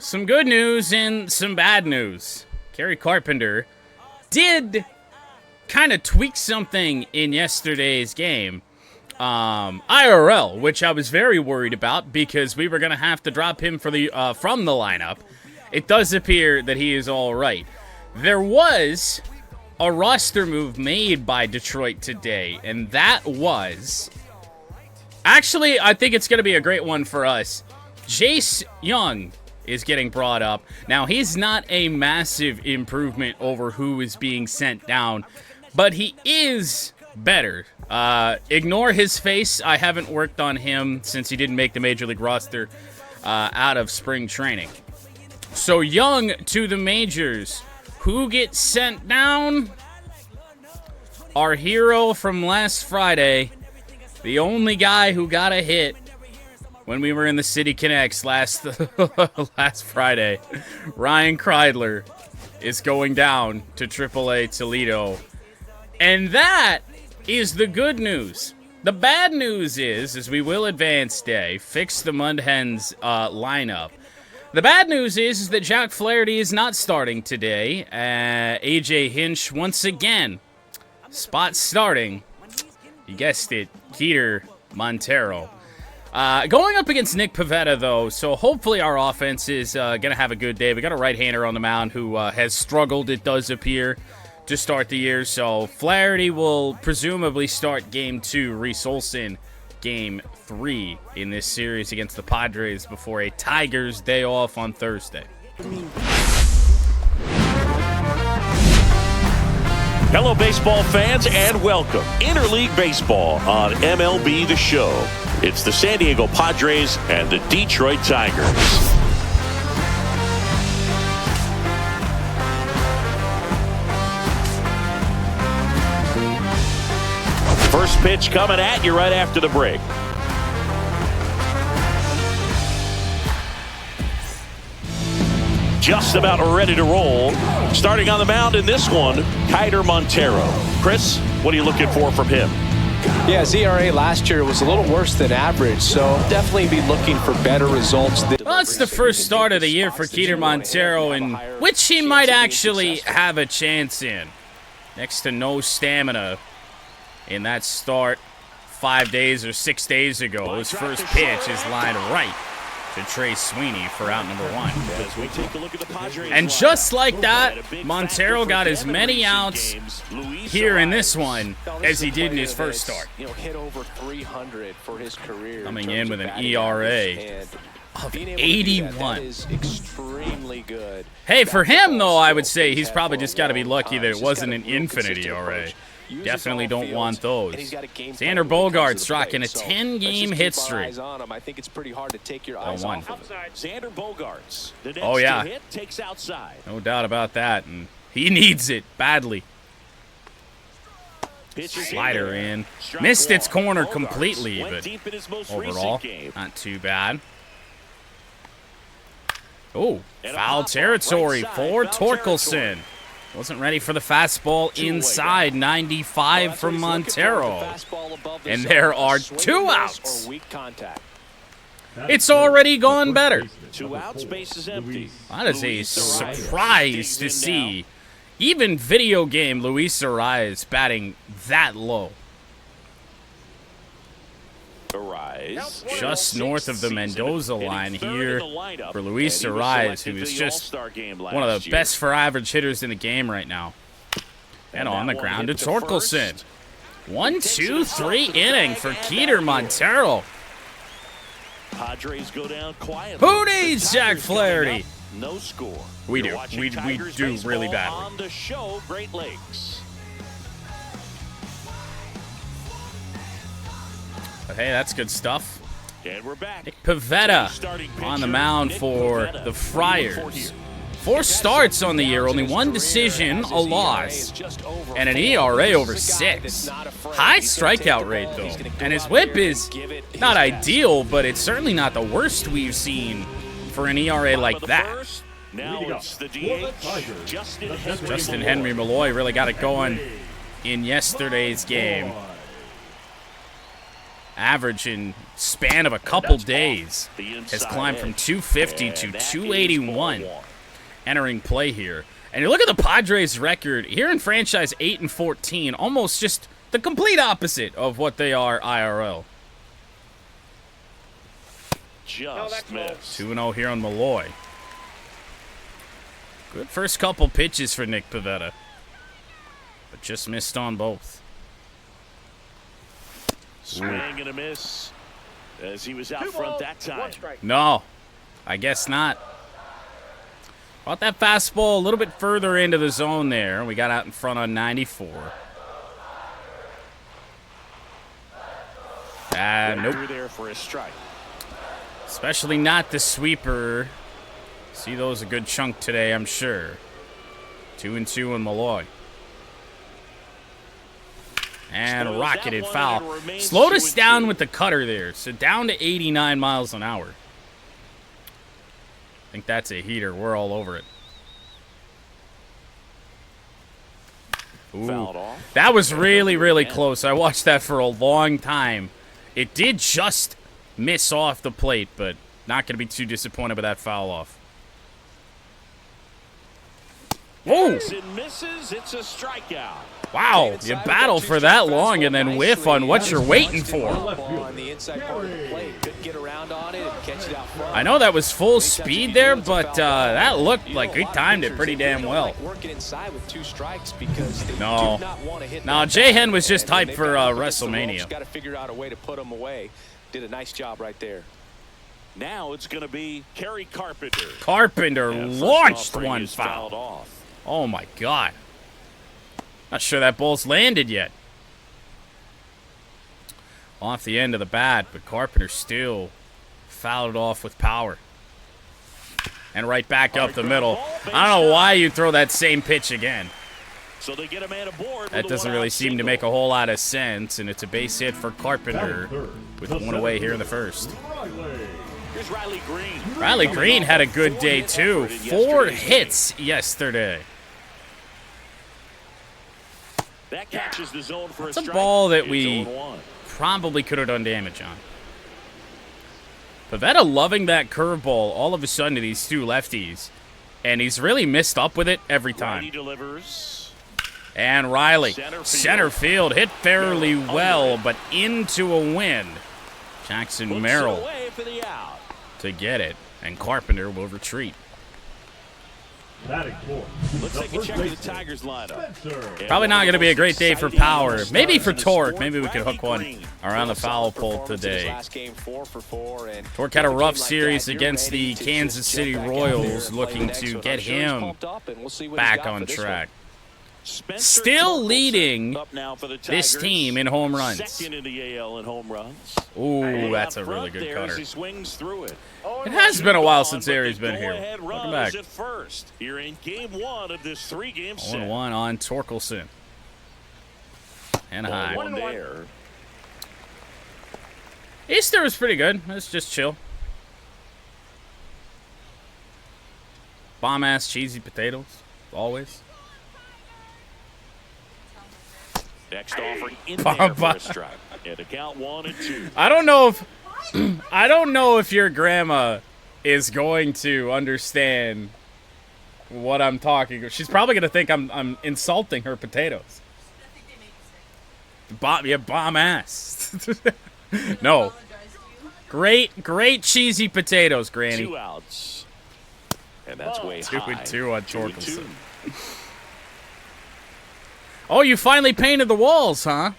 some good news and some bad news. Kerry Carpenter did kind of tweak something in yesterday's game. IRL, which I was very worried about because we were going to have to drop him for the from the lineup. It does appear that he is all right. There was a roster move made by Detroit today, and that was... Actually, I think it's going to be a great one for us. Jace Young is getting brought up. Now, he's not a massive improvement over who is being sent down, but he is better. Ignore his face. I haven't worked on him since he didn't make the Major League roster out of spring training. So, Young to the majors. Who gets sent down? Our hero from last Friday. The only guy who got a hit when we were in the City Connects last Friday. Ryan Kreidler is going down to AAA Toledo. And that is the good news. The bad news is we will advance day, fix the Mudhens lineup. The bad news is that Jack Flaherty is not starting today. AJ Hinch once again, spot starting. You guessed it, Keter Montero. Going up against Nick Pivetta, though, so hopefully our offense is going to have a good day. We got a right-hander on the mound who has struggled, it does appear, to start the year. So Flaherty will presumably start Game 2, Reese Olson Game 3 in this series against the Padres before a Tigers day off on Thursday. Hello, baseball fans, and welcome. Interleague Baseball on MLB The Show. It's the San Diego Padres and the Detroit Tigers. First pitch coming at you right after the break. Just about ready to roll. Starting on the mound in this one, Keter Montero. Chris, what are you looking for from him? Yeah, his ERA last year was a little worse than average, so definitely be looking for better results. Well, it's the first start of the year for Keter Montero, in which he might actually have a chance in. Next to no stamina in that start 5 days or 6 days ago. His first pitch is lined right to Trey Sweeney for out number 1. And just like that, Montero got as many outs here in this one as he did in his first start. Coming in with an ERA of 81. Hey, for him, though, I would say he's probably just got to be lucky that it wasn't an infinite ERA. Definitely don't want those. Xander Bogaerts rocking a 10-game hit streak. I think it's pretty hard to take your eyes off of it. Xander Bogaerts. Oh, yeah. Hit takes outside. No doubt about that. And he needs it badly. Slider in. Missed its corner completely, but overall, not too bad. Oh, foul territory for Torkelson. Wasn't ready for the fastball inside. 95 from Montero. And there are 2 outs. It's already gone better. 2 outs, base is empty. That is a surprise to see. Even video game Luis Ariz batting that low. Just north of the Mendoza line here for Luis Ariz, who is just one of the best for average hitters in the game right now. And on the ground to Torkelson. 1, 2, 3 inning for Keter Montero. Padres go down quietly. Who needs Jack Flaherty? No score. We do. We do really badly. On the show, Great Lakes. But hey, that's good stuff. And we're back. Nick Pivetta on the mound for the Friars. 4 starts on the year, only 1 decision, a loss, and an ERA over 6. High strikeout rate, though. And his whip is not ideal, but it's certainly not the worst we've seen for an ERA like that. Now it's the DH, Justin Henry Malloy really got it going in yesterday's game. average in span of a couple days has climbed from 250 to 281 entering play here. And you look at the Padres' record here in franchise 8-14, almost just the complete opposite of what they are IRL. Just missed. 2-0 here on Malloy. Good first couple pitches for Nick Pivetta, but just missed on both. Swing and a miss as he was out front that time. No, I guess not. Brought that fastball a little bit further into the zone there. We got out in front on 94. Nope. Through there for a strike. Especially not the sweeper. See those a good chunk today, I'm sure. 2-2 in Malloy. And rocketed foul. Slowed us down with the cutter there. So down to 89 miles an hour. I think that's a heater. We're all over it. Ooh, that was really, really close. I watched that for a long time. It did just miss off the plate, but not going to be too disappointed with that foul off. Whoa! It misses. It's a strikeout. Wow, you battle for that long and then whiff on what you're waiting for. I know that was full speed there, but that looked like he timed it pretty damn well. No, J-Hen was just hyped for WrestleMania. Got to figure out a way to put him away. Did a nice job right there. Now it's going to be Kerry Carpenter. Carpenter launched one foul. Oh my God. Not sure that ball's landed yet. Off the end of the bat, but Carpenter still fouled it off with power. And right back up the middle. I don't know why you throw that same pitch again. So they get a man aboard. That doesn't really seem to make a whole lot of sense, and it's a base hit for Carpenter with one away here in the first. Here's Riley Green. Riley Green had a good day too. 4 hits yesterday. That catches the zone for It's a ball that we probably could have done damage on. Pivetta loving that curveball all of a sudden to these two lefties. And he's really missed up with it every time. And Riley, center field, hit fairly well, but into a win. Jackson Merrill to get it, and Carpenter will retreat. Let's take a check of the Tigers lineup. Probably not going to be a great day for power. Maybe for Torque. Maybe we could hook one around the foul pole today. Torque had a rough series against the Kansas City Royals, looking to get him back on track. Still leading this team in home runs. Ooh, that's a really good cutter. It has been a while since Aries been here. Welcome back. Here in game 1 of this 3-game set. 1-1 on Torkelson. And high. Easter was pretty good. Let's just chill. Bomb-ass cheesy potatoes, always. Next offer in there for a strike. And a count 1-2. I don't know if I don't know if your grandma is going to understand what I'm talking. She's probably gonna think I'm insulting her potatoes. Bomb ass. No. Great cheesy potatoes, Granny. 2 outs. And that's way high. 2-2 on Torkelson. Oh, you finally painted the walls, huh?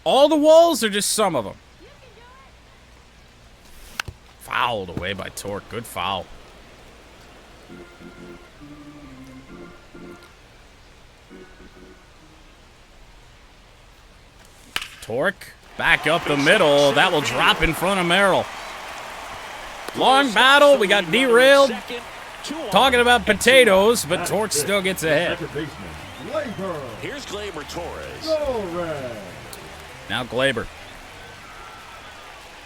All the walls or just some of them? Fouled away by Torque. Good foul. Torque back up the middle. That will drop in front of Merrill. Long battle. We got derailed. Talking about potatoes, but Torque still gets ahead. Here's Gleyber Torres. Now Gleyber.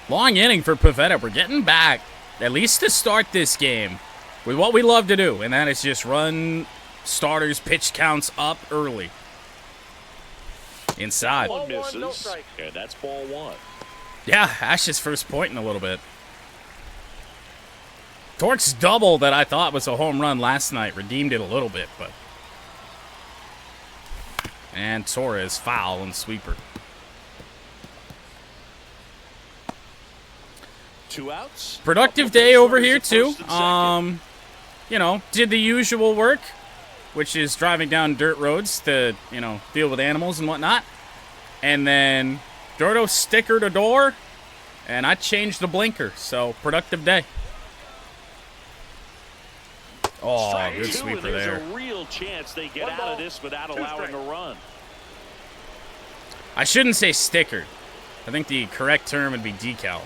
Long inning for Pivetta. We're getting back, at least to start this game, with what we love to do, and that is just run starters' pitch counts up early. Inside. One misses, and that's ball one. Yeah, Ash's first point in a little bit. Torque's double that I thought was a home run last night redeemed it a little bit, but... And Torres foul and sweeper. 2 outs. Productive day over here, too. You know, did the usual work, which is driving down dirt roads to, you know, deal with animals and whatnot. And then Dordo stickered a door, and I changed the blinker. So, productive day. Oh, good sweeper there. There's a real chance they get out of this without allowing a run. I shouldn't say stickered. I think the correct term would be decal.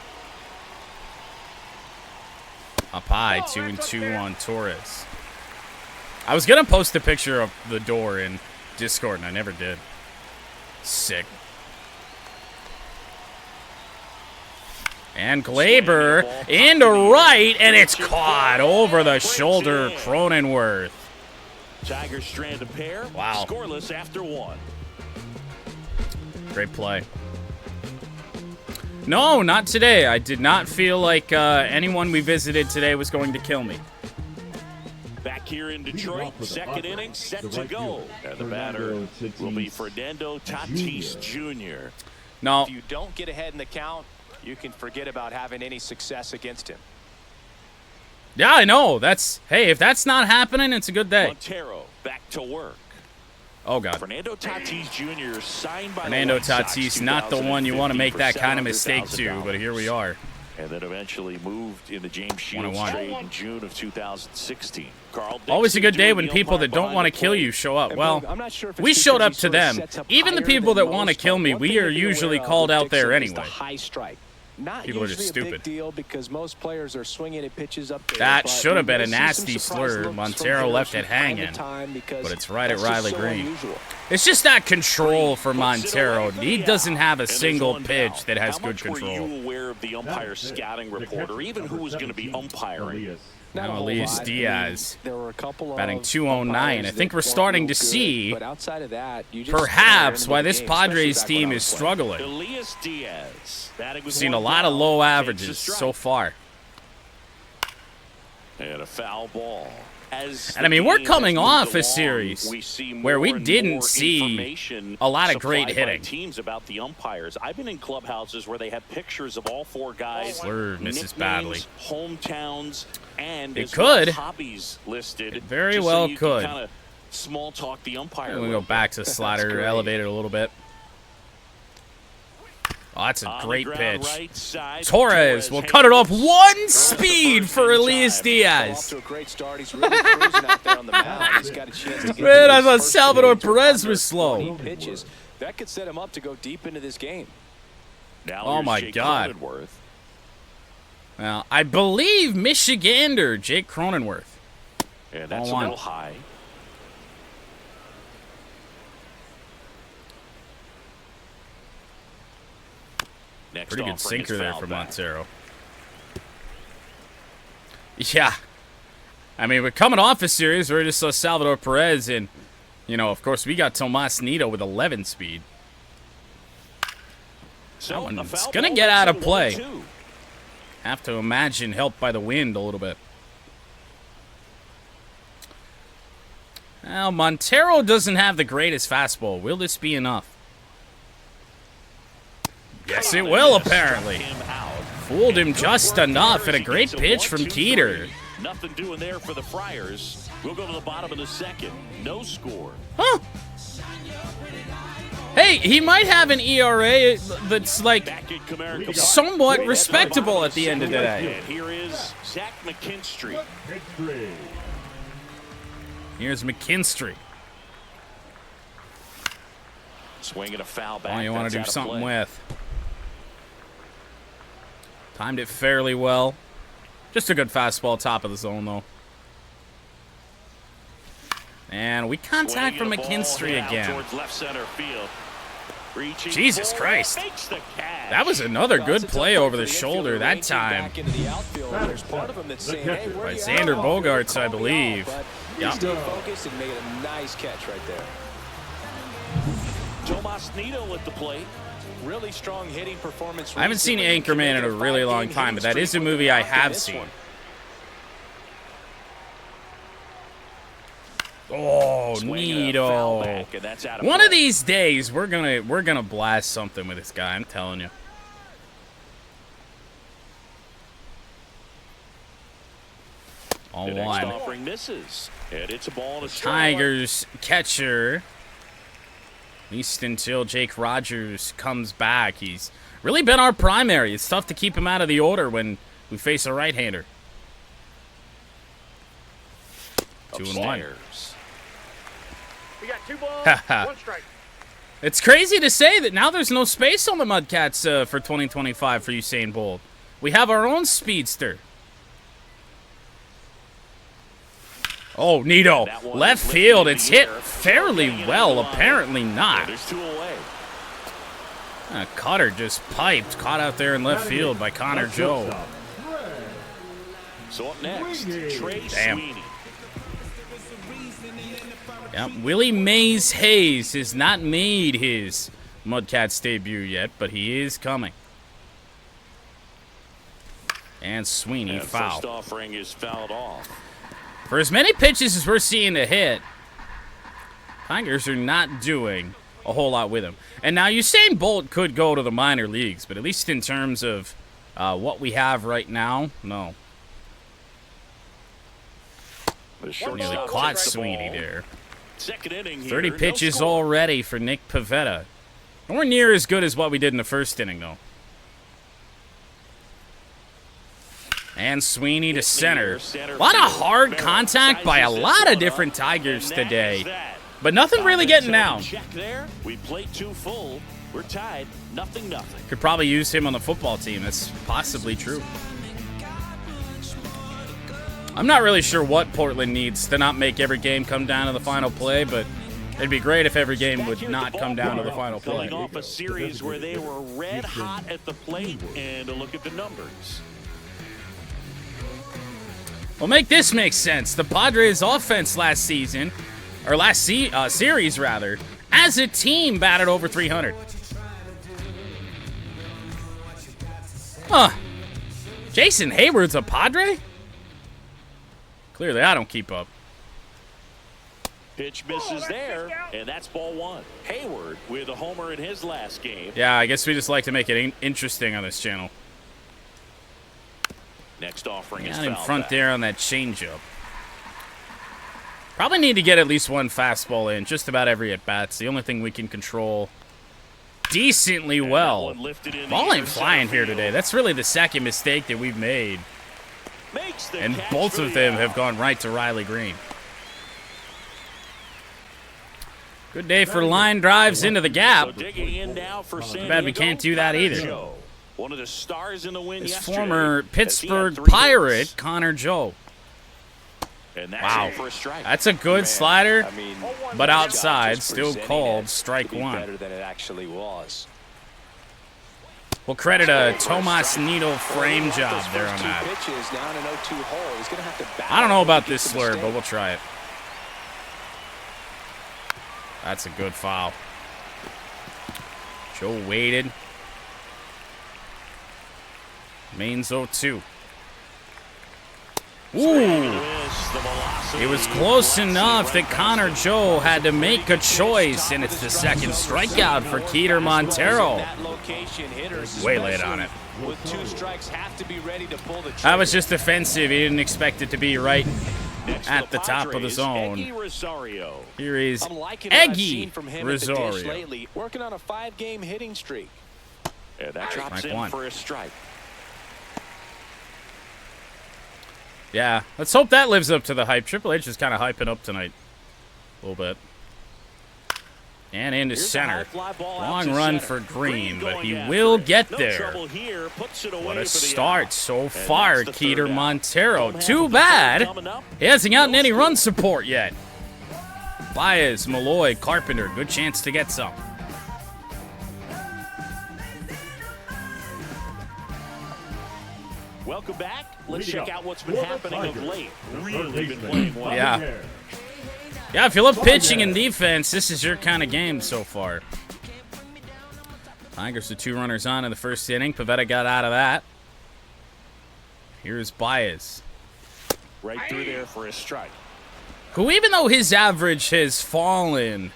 Up high, 2-2 on Torres. I was going to post a picture of the door in Discord, and I never did. Sick. And Glaber into right, and it's caught over the shoulder, Cronenworth. Tigers strand a pair. Wow. Scoreless after 1. Great play. No, not today. I did not feel like anyone we visited today was going to kill me. Back here in Detroit, second inning, set to go. And the batter will be Fernando Tatis Jr. No. If you don't get ahead in the count, you can forget about having any success against him. Yeah, I know. Hey, if that's not happening, it's a good day. Montero back to work. Oh, God. Fernando Tatis Jr. signed by Fernando the White Sox, Tatis, not the one you want to make that kind of mistake to, $700,000. but here we are. And then eventually moved in the James Shields 1-1. trade in June of 2016. Carl Always a Dixon good day doing when the people umpire that don't behind want to the kill plate. you show up. And Well, I'm not sure if it's we showed up because to he sort of them. sets up Even the higher people that than want to most, kill but me, one we thing are to be usually aware of called with out there Dixon is the anyway. high strike. Not People are usually just a big stupid. deal because most players are swinging at pitches up there. That but should have we been a may see some nasty surprise slur. looks Montero from left hitters it from time to hanging, time because but it's right at that's just Riley so Green. unusual. It's just that control for Montero. He doesn't have a single pitch that has good How much control. were you aware of the umpire scouting report, or even who was going to be umpiring? Not a Now whole Elias lot. Diaz There were a couple batting of 209. umpires I think that we're starting weren't to real see good, but outside of that, you just perhaps ran why into the this game, Padres especially back team when I is was playing. struggling. Elias Diaz. Batting with Seen a one lot of down, low takes a averages strike. so far. And a foul ball. And I mean, we're coming off a series where we didn't see a lot of great hitting. Teams about the umpires. I've been in clubhouses where they have pictures of all 4 guys. Slur misses badly. Hometowns, and It as well as could. hobbies listed. It very just well so you could. Kind of small talk the umpire. I'm going to go back to slider, elevate it a little bit. Oh, that's a great pitch. Right side, Torres will cut it off one speed for Elias Diaz. Off to a great start. He's really cruising out there on the mound. He's got a chance to get Man, to I his thought first Salvador innings with Perez under was slow. 20 pitches. That could set him up to go deep into this game. Now Oh, here's my Jake God. Cronenworth. Now, I believe Michigander Jake Cronenworth. And that's a 1-1. little high. Next Pretty good offering is sinker there foul for back. Montero. Yeah. I mean, we're coming off a series where we just saw Salvador Perez, and, you know, of course, we got Tomas Nido with 11 speed. So, That one's a foul gonna ball get out of makes it play. 1-2. Have to imagine helped by the wind a little bit. Now, Montero doesn't have the greatest fastball. Will this be enough? Yes, it will, apparently. Him out. Fooled him And good just work enough, there and a as he great gets pitch from 1-2-3. Keeter. Nothing doing there for the Friars. We'll go to the bottom of the second. No score. Huh. Hey, he might have an ERA that's like Back in Comerica. somewhat respectable at the end of the day. And here is Zach McKinstry. Here's McKinstry. Swinging a foul back. Oh, you want That's to do out of something play. with. Timed it fairly well. Just a good fastball, top of the zone, though. And we contact from Swinging a ball McKinstry hit out again. towards left center field. Reaching Jesus forward, Christ. makes the catch. That was another good It's a play tough over one the for shoulder infielder that ranging time. back into the outfield. There's part of him that's saying, hey, where By are you Xander at? Bogaerts, I Call me believe. out, but Yeah. he stayed focused and made a nice catch right there. Tomas Nido at the plate. Really strong hitting performance. I haven't seen Anchorman in a really long time, but that is a movie I have seen. Oh, Nido. One of these days, we're gonna blast something with this guy. I'm telling you. On one. Offering misses, and it's a ball and a Tigers catcher. At least until Jake Rogers comes back. He's really been our primary. It's tough to keep him out of the order when we face a right-hander. 2-1. We got 2 balls, 1 strike. It's crazy to say that now there's no space on the Mudcats for 2025 for Usain Bolt. We have our own speedster. Oh, Nido. Left field. It's hit fairly well. Apparently not. There's 2 away. Cutter just piped. Caught out there in left field by Connor Joe. So up next, Trey Damn. Sweeney. Yep, Willie Mays Hayes has not made his Mudcats debut yet, but he is coming. And Sweeney fouled. First offering is fouled off. For as many pitches as we're seeing to hit, Tigers are not doing a whole lot with him. And now Usain Bolt could go to the minor leagues, but at least in terms of what we have right now, no. Nearly caught Sweeney there. Second inning here, 30 pitches no score. already for Nick Pivetta. Nowhere near as good as what we did in the first inning, though. And Sweeney to center. A lot of hard contact by a lot of different Tigers today. But nothing really getting down. Check there. We played 2 full. We're tied. Nothing. Could probably use him on the football team. That's possibly true. I'm not really sure what Portland needs to not make every game come down to the final play, but it'd be great if every game would not come down to the final play. Coming off a series where they were red hot at the plate, and a look at the numbers. Well, make this make sense. The Padres' offense last season, or last series rather, as a team batted over 300. Huh. Jason Hayward's a Padre? Clearly, I don't keep up. Pitch misses there, and that's ball 1. Hayward with a homer in his last game. Yeah, I guess we just like to make it interesting on this channel. Next offering is Down in fouled front back. there on that changeup. Probably need to get at least one fastball in just about every at-bat. It's the only thing we can control decently well. Ball ain't flying here today. That's really the second mistake that we've made. And both of them have gone right to Riley Green. Good day for line drives into the gap. So digging in now for San Too bad we Diego, can't do that either. Joe. One of the stars in the win His yesterday, former as he had Pittsburgh 3 Pirate, hits. Connor Joe. And that's Wow. it for a strike. That's a good slider, I mean, but job outside, just still presenting called it strike to be 1. better than it actually was. We'll credit a Tomas Nido frame job there on Two that. pitches, now in an 0-2 hole. He's gonna have to battle I don't know about to this get the slur, mistake. but we'll try it. That's a good foul. Joe waited. Mains 0-2. Ooh. It was close enough that Connor Joe had to make a choice, and it's the second strikeout for Keter Montero. Way late on it. With 2 strikes, have to be ready to pull the That was just defensive. He didn't expect it to be right at the top of the zone. Here is I'm liking what I've seen Eggy from him at the dish Rosario. lately, working on a 5-game hitting streak. And that drops Strike in 1. for a strike. Yeah, let's hope that lives up to the hype. Triple H is kind of hyping up tonight. A little bit. And into Here's a center. high fly ball out Long to run center. for Green, but going he after will it. get No there. trouble here. Puts it away What for a the start out. so And far, that's the third Keter out. Montero. Don't have Too a bad coming up. he hasn't gotten No any score. run support yet. Baez, Malloy, Carpenter, good chance to get some. Welcome back. Let's check out what's been happening of late. Really been playing well. Yeah. Yeah, if you love pitching and defense, this is your kind of game so far. Tigers with 2 runners on in the first inning. Pivetta got out of that. Here's Baez. Right through there for a strike. Who, even though his average has fallen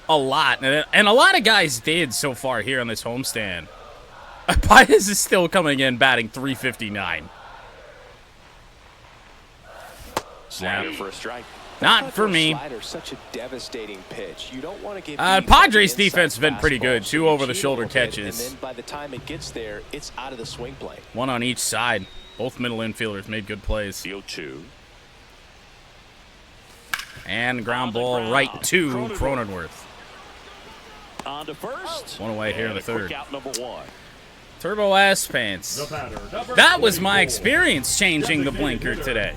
a lot, and a lot of guys did so far here on this homestand, Baez is still coming in batting .359. Slider for a strike. Not for me. Slider, such a devastating pitch. You don't want to give Padres defense has been pretty good. 2 over-the-shoulder catches. And then by the time it gets there, it's out of the swing plane. 1 on each side. Both middle infielders made good plays. 0-2. And ground ball right to Cronenworth. On to first. 1 away here in the third. Out number 1. Turbo ass pants. That was my experience changing the blinker today.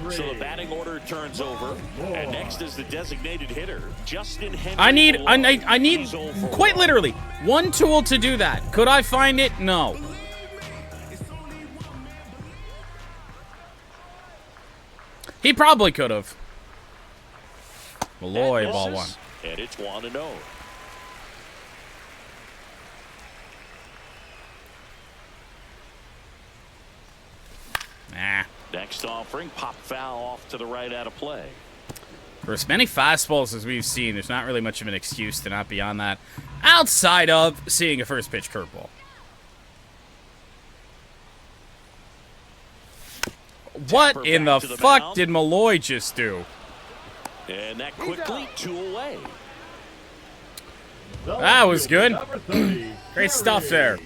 So the batting order turns over, and next is the designated hitter, Justin Henry. I need quite literally 1 tool to do that. Could I find it? No. He probably could have. Malloy, ball 1. And it's 1-0. Nah. Next offering, pop foul off to the right out of play. For as many fastballs as we've seen, there's not really much of an excuse to not be on that, outside of seeing a first pitch curveball. What in the fuck did Malloy just do? And that quickly 2 away. That was good. Great stuff there.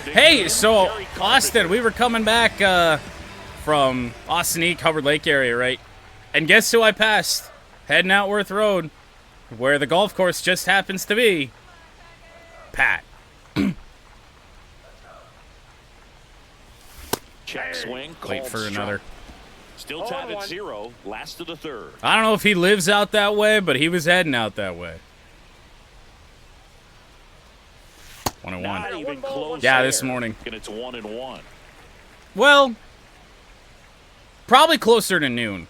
Hey, so Austin, we were coming back from Austin East, Hubbard Lake area, right? And guess who I passed? Heading out Worth Road, where the golf course just happens to be. Pat. Check swing. Wait for another. Still tied at 0. Last of the third. I don't know if he lives out that way, but he was heading out that way. 1-1. Not even close. Yeah, this morning. And it's 1-1. Well, probably closer to noon.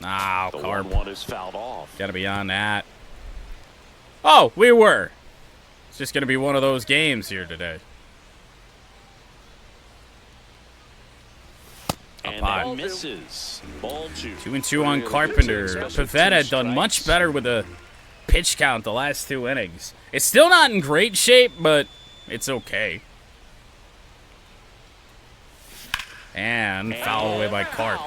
Oh, The Carp. 1-1 is fouled off. Gotta be on that. Oh, we were. It's just gonna be one of those games here today. And that misses. Ball 2. 2-2 on Carpenter. Pivetta done much better with the pitch count the last 2 innings. It's still not in great shape, but it's okay. And foul away by Carp.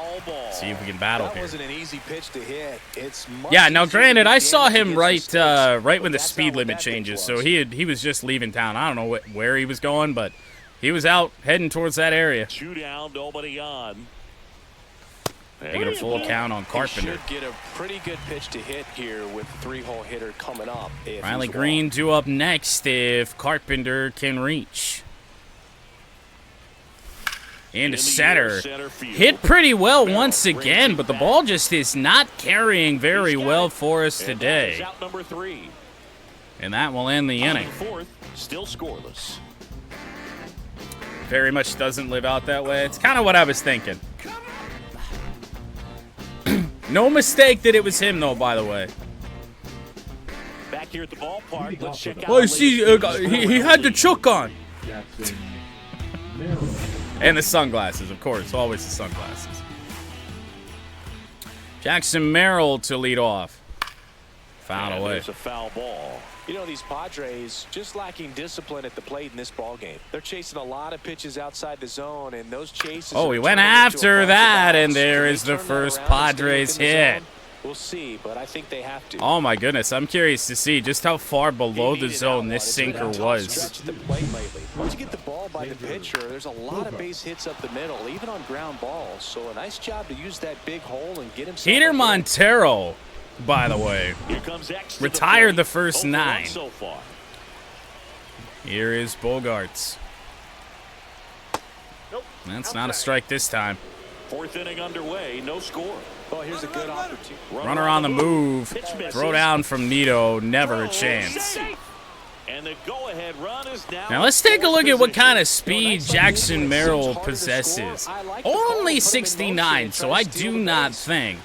See if we can battle That here. wasn't an easy pitch to hit. It's much Yeah, now easier granted, to I get saw him against right the sticks, right when but the that's speed not what limit that pitch changes, was. so he was just leaving town. I don't know where he was going, but he was out heading towards that area. 2 down, nobody on. Taking a full count on Carpenter. Should get a pretty good pitch to hit here with the 3-hole hitter coming up. if Riley he's Green walked. due up next if Carpenter can reach. Into center. Hit pretty well once again, but the ball just is not carrying very well for us today. Out number 3. And that will end the inning. 4th, still scoreless. Very much doesn't live out that way. It's kind of what I was thinking. No mistake that it was him, though, by the way. Back here at the ballpark, let's check out. Oh, you see, he had the choke on. And the sunglasses, of course. Always the sunglasses. Jackson Merrill to lead off. Foul away. There's a foul ball. You know, these Padres just lacking discipline at the plate in this ballgame. They're chasing a lot of pitches outside the zone, and those chases. Oh, are he went turning into after offensive that, balls. and there Can is they the turn that first around and stay Padres within the hit. zone? We'll see, but I think they have to. Oh, my goodness. I'm curious to see just how far below the zone this sinker was. Stretch at the plate lately. Once you get the ball by the pitcher, there's a lot of base hits up the middle, even on ground balls. So a nice job to use that big hole and get himself. Peter Montero, by the way, Here comes X to retired the plate. first 0 for 1 9. so far. Here is Bogarts. That's not a strike this time. 4th inning underway, no score. Oh, here's a good opportunity. Runner on the move. Pitch misses. Throw down from Nido. Never a chance. And the go-ahead run is Now let's take a look at what kind of speed Jackson Merrill possesses. Only 69, so I do not think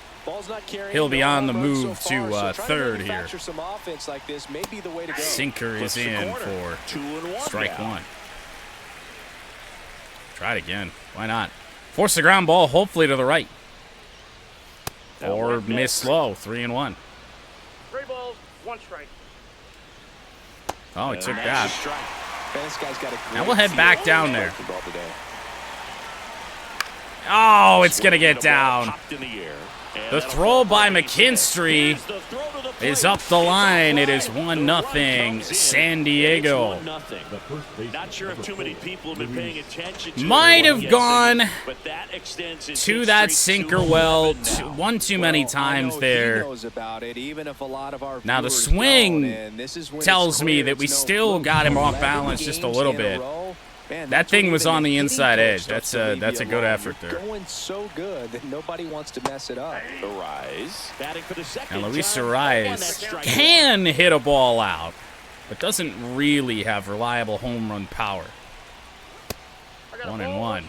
He'll be on the move to third here. Some offense like this may be the way to go. Sinker is in for strike one. Try it again. Why not? Force the ground ball, hopefully to the right. Or miss slow. 3-1. 3 balls, 1 strike. Oh, he took that. Now we'll head back down there. Oh, it's going to get down. The throw by McKinstry is up the line. It is 1-0 San Diego. Not sure if too many people have been paying attention to Might have gone to that history sinker well one too many times there. Now the swing tells me that we still got him off balance just a little bit. That thing was on the inside edge. That's a good effort there. Going so good that nobody wants to mess it up. And Luis Ariz can hit a ball out, but doesn't really have reliable home run power. 1-1.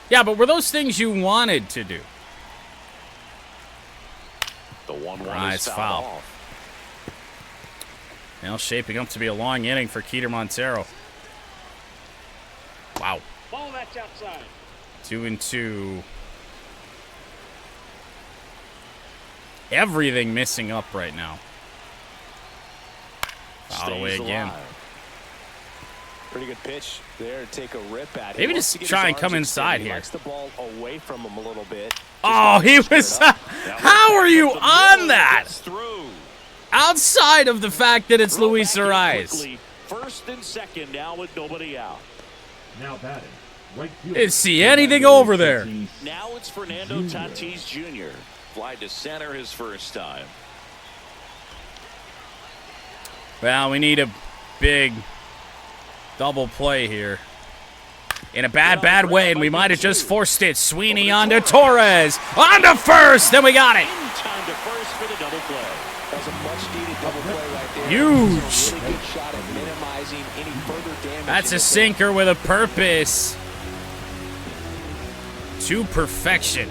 Yeah, but were those things you wanted to do? The 1-1 Nice is foul. off. Now shaping up to be a long inning for Keter Montero. Wow. Ball that's outside. 2-2. Everything missing up right now. Foul away again. Pretty good pitch there to take a rip at it. Maybe just try and come inside here. Likes the ball away from him a little bit. Oh, he was. How are you on that? Outside of the fact that it's Luis Ariz. First and second now with nobody out. Now batting. Right field. Didn't see anything over there. Now it's Fernando Tatis Jr. Fly to center his first time. Well, we need a big double play here. In a bad way, and we might have just forced it. Sweeney onto Torres. Onto first, then we got it. Time to first for the double play. That's a much-needed double play right there. Huge. Really good shot at minimizing any further damage. That's a sinker with a purpose. To perfection.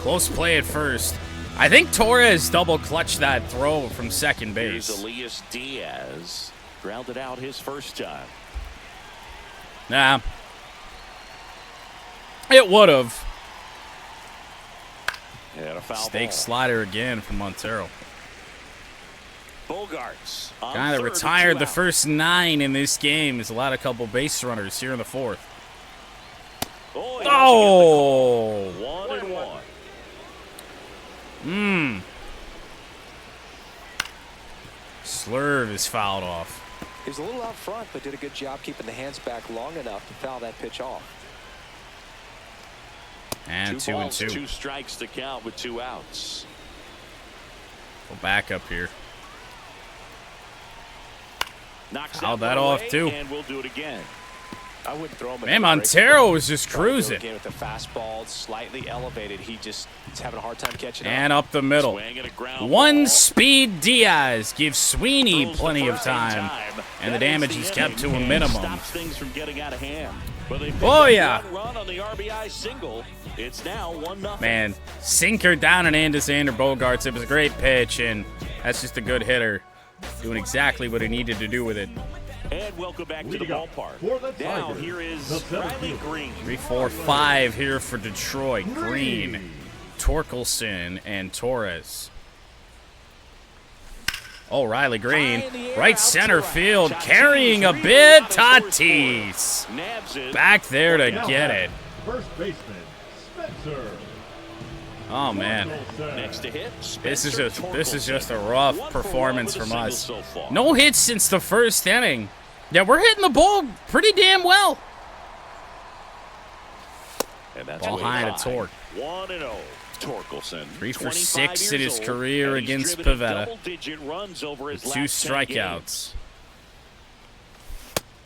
Close play at first. I think Torres double clutched that throw from second base. Here's Elias Diaz. Grounded out his first time. Nah. It would have. And a foul Stake ball. slider again from Montero. Bogarts. Guy that retired the first 9 in this game has allowed a couple base runners here in the 4th. Oh! 1-1. Slurve is fouled off. He was a little out front, but did a good job keeping the hands back long enough to foul that pitch off. And 2-2. 2 strikes to count with 2 outs. Go back up here. Knocks Fouled that that one off, away, too. And we'll do it again. I wouldn't throw him. Man, Montero was just Trying to go cruising. again with the fastball slightly elevated. He just is having a hard time catching And up. up the middle. Swing and a ground One ball. speed Diaz gives Sweeney Throws plenty the of first time. And the That ends damage the is kept to a inning minimum. and stops things from getting out of hand. But they pick Oh, up yeah. one run on the RBI single. It's now 1-0. Man, sinker down and into Xander Bogaerts. It was a great pitch, and that's just a good hitter doing exactly what he needed to do with it. And welcome back to the We got ballpark. for the Now Tigers, here is the Riley 17th. Green. 3, 4, 5 here for Detroit. Green, Torkelson, and Torres. Oh, Riley Green, right center field, carrying a bit. Tatis Nabs it. back there to get it. First baseman, Spencer. Oh man, Next to hit. this is Spencer just a Torkelson. rough 1 for 1 performance with a from single us. so far. No hits since the first inning. Yeah, we're hitting the ball pretty damn well. And that's Ball way high to Torque. 1-0. Torkelson. 3 for 25 6 in years his old, career and he's against driven Pivetta. double-digit runs over his With 2 last 10 strikeouts. games.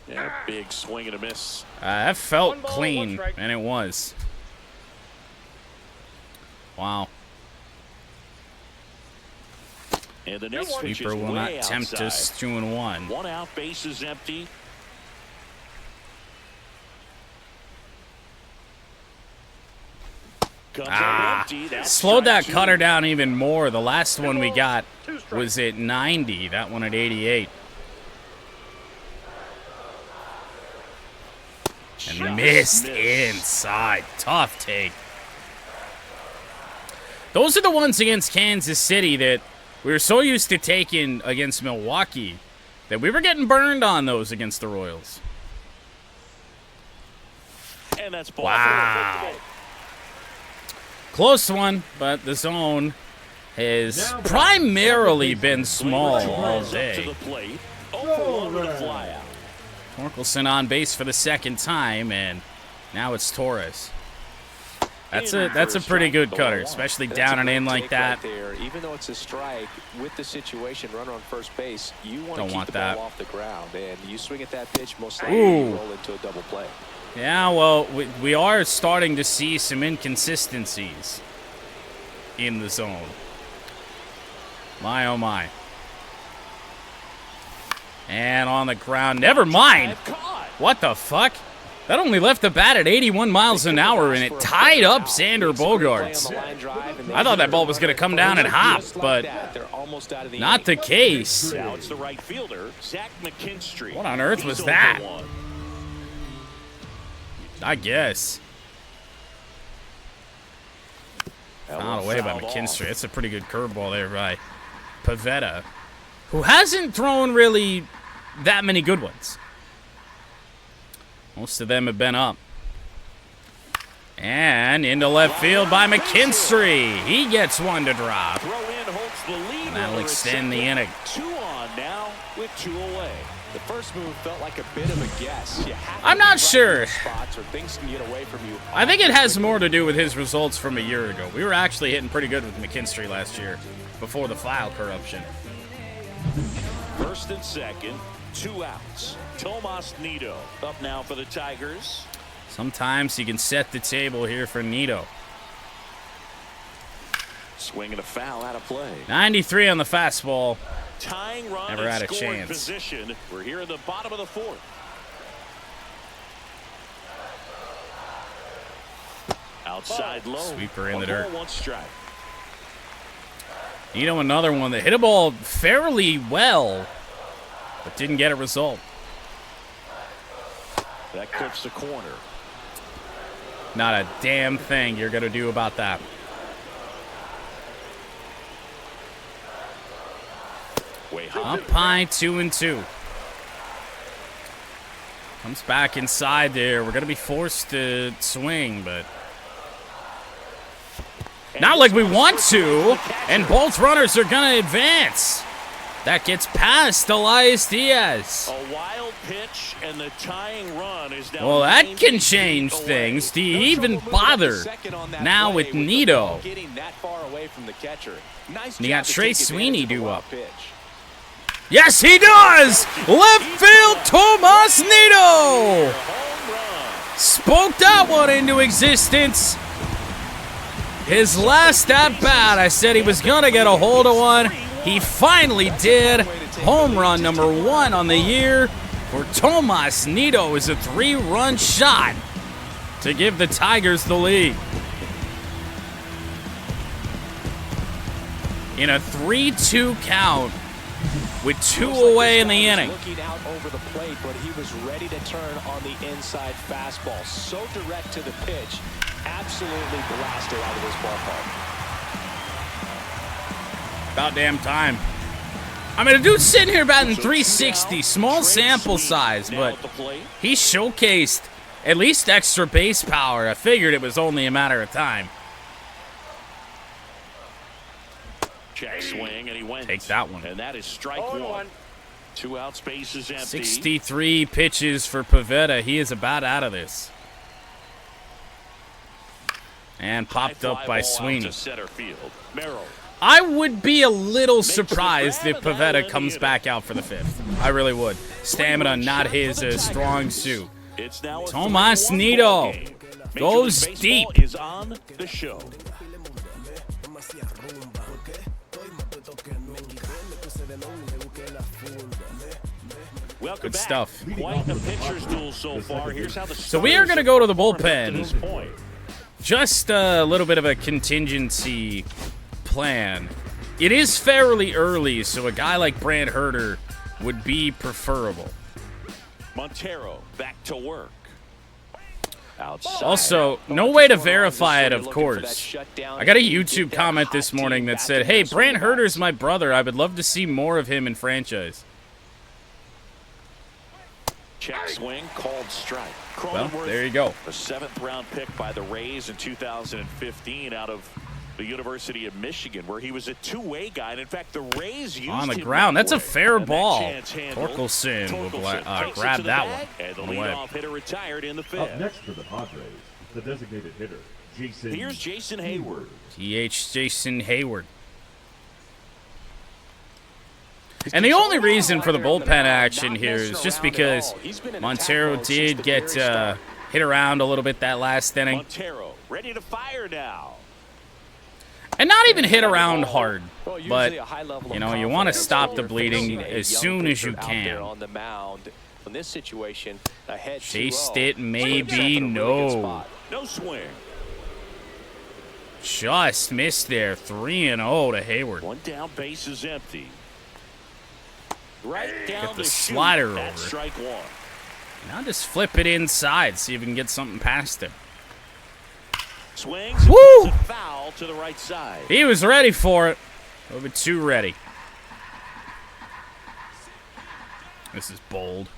Yeah, big swing and a miss. That felt 1 ball, clean, 1 strike. and it was. Wow. And the next pitch Sweeper is will not way tempt outside. us. 2-1. 1 out, base is empty. Slowed that cutter down even more. The last one we got was at 90. That one at 88. And missed inside. Tough take. Those are the ones against Kansas City that we were so used to taking against Milwaukee that we were getting burned on those against the Royals. And that's ball. Wow. Close one, but the zone has primarily been small all day. Torkelson on base for the second time, and now it's Torres. That's a pretty good cutter, especially down and in like that. Even though it's a strike, with the situation, runner on first base, you want to keep the ball off the ground, and you swing at that pitch, most likely you roll into a double play. Yeah, well, we are starting to see some inconsistencies in the zone. My, oh my. And on the ground, never mind. What the fuck? That only left the bat at 81 miles an hour, and it tied up Xander Bogaerts. I thought that ball was going to come down and hop, but not the case. Now it's the right fielder, Zach McKinstry. What on earth was that? I guess. Fouled away by McKinstry. That's a pretty good curveball there by Pivetta, who hasn't thrown really that many good ones. Most of them have been up. And into left field by McKinstry. He gets one to drop. And that'll extend the inning. 2 on now with 2 away. The first move felt like a bit of a guess. I'm not sure. Things can get away from you. I think it has more to do with his results from a year ago. We were actually hitting pretty good with McKinstry last year before the file corruption. First and second, 2 outs. Tomas Nido up now for the Tigers. Sometimes he can set the table here for Nido. Swinging a foul out of play. 93 on the fastball. Tying run. Never had a scoring chance. Position. We're here in the bottom of the 4th. Outside low. Sweeper in the dirt. 1 strike. Nido, another one that hit a ball fairly well, but didn't get a result. That clips the corner. Not a damn thing you're going to do about that. Way high. Up high, 2-2. Comes back inside there. We're going to be forced to swing, but not like we want to. And both runners are going to advance. That gets past Elias Diaz. A wild pitch, and the tying run is down. Well, that can change things. Do you even bother now with Nido? And you got Trey Sweeney due up. Yes, he does! Left field, Tomas Nido! Spoke that one into existence. His last at-bat, I said he was going to get a hold of one. He finally did. Home run number 1 on the year for Tomas Nido is a 3-run shot to give the Tigers the lead. In a 3-2 count with 2 away in the inning. Looking out over the plate, but he was ready to turn on the inside fastball. So direct to the pitch. Absolutely blasted out of this ballpark. About damn time. I mean, a dude's sitting here batting 360, small sample size, but he showcased at least extra base power. I figured it was only a matter of time. Check swing, and he went. Take that one. And that is strike 1. 2 outs, base is empty. 63 pitches for Pivetta. He is about out of this. And popped up by Sweeney. Center field. Merrill. I would be a little surprised if Pivetta comes back out for the 5th. I really would. Stamina, not his strong suit. Tomas Nido goes deep. Is on the show. Good stuff. Quite the pitcher's duel so far. Here's how the so we are going to go to the bullpen. just a little bit of a contingency plan. It is fairly early, so a guy like Brant Herter would be preferable. Montero back to work. Outside. Also, no way to verify it, of course. I got a YouTube comment this morning that said, hey, Brant Herter's my brother. I would love to see more of him in franchise. Check swing, called strike. Well, there you go. A 7th-round pick by the Rays in 2015 out of the University of Michigan, where he was a two-way guy. And in fact, the Rays used on the him ground. That's a fair ball. Torkelson will grab that one. And the leadoff hitter retired in the 5th. Up next for the Padres, the designated hitter, Jason. Here's Jason Hayward. DH Jason Hayward. And the only reason for the bullpen action here is just because Montero did get hit around a little bit that last inning. Montero ready to fire now. And not even hit around hard, but, you know, you want to stop the bleeding as soon as you can. Chased it, maybe, no. No swing. Just missed there, 3-0 to Hayward. One down, base is empty. Right down Get the chute slider at over. strike one. Now just flip it inside, see if we can get something past him. Swings. Woo! A foul to the right side. He was ready for it. A little bit too ready. This is bold.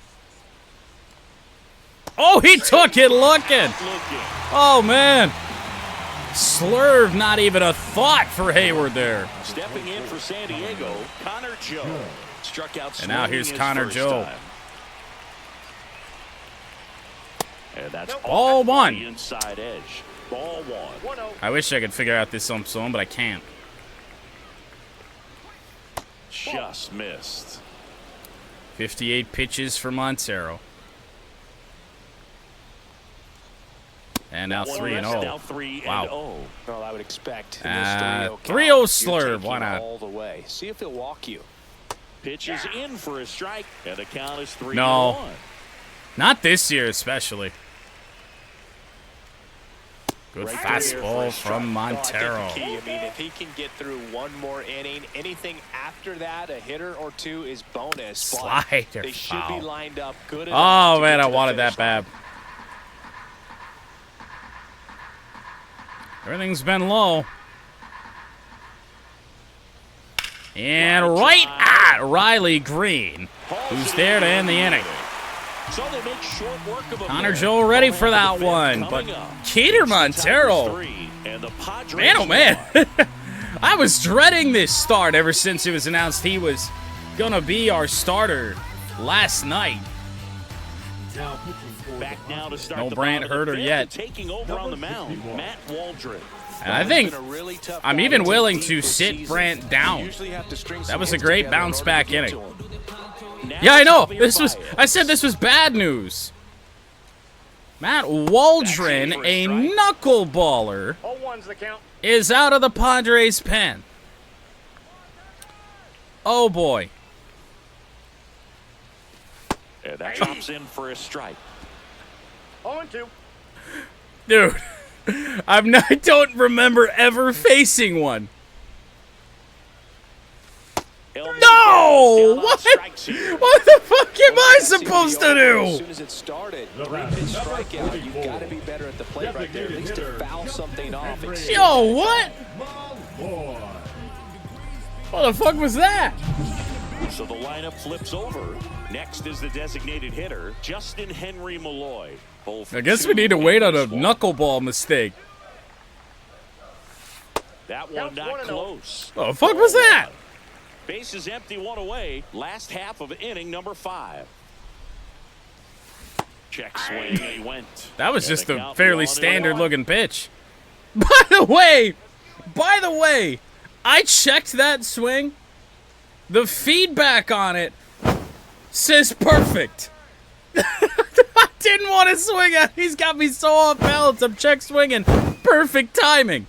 Oh, he took it looking. Oh, man. Slurve, not even a thought for Hayward there. Stepping in for San Diego, Connor Joe. Struck out. And now here's Connor Joe. And that's all one. The inside edge. Ball one. I wish I could figure out this on zone, but I can't. Just missed. 58 pitches for Montero. And now 3-0. Now 3-0. Wow. Well, I would expect. 3-0 Slurve. Why not? All the way. See if he'll walk you. Pitches in for a strike, and the count is 3-1. No. Not this year, especially. Good fastball from Montero. I mean, if he can get through one more inning, anything after that, a hitter or two is bonus. Slider They should foul. be lined up good. Oh, man, I wanted that bad. Everything's been low. And right at Riley Green, who's there to end the inning. So they make short work of Connor Joe ready for that one, but Keter Montero, man, oh man. I was dreading this start ever since it was announced he was gonna be our starter last night. Now pitching for Back now to start No the Brant bottom of the Herter fifth, yet. and taking over on the mound, Matt Waldron. And I think I'm even willing to sit Brant down. That was a great bounce back inning. Yeah, I know. I said this was bad news. Matt Waldron, a knuckleballer, 0-1's the count. is out of the Padres' pen. Oh boy. And that chops in for a strike. 0-2. Dude, I don't remember ever facing one. No! What? What the fuck am I supposed to As do? soon as it started, 3-pitch strikeout. You've got to be better at the plate right there. At least to foul something off. Yo, what? Boy. What the fuck was that? So the lineup flips over. Next is the designated hitter, Justin Henry Malloy. I guess we need to wait on a knuckleball mistake. That one not 1-0. close. What the fuck was that? Base is empty, one away. Last half of inning number 5. Check swing, he went. That was And just the a count fairly 1-1. standard looking pitch. By the way, I checked that swing. The feedback on it says perfect. I didn't want to swing it. He's got me so off balance. I'm check swinging. Perfect timing.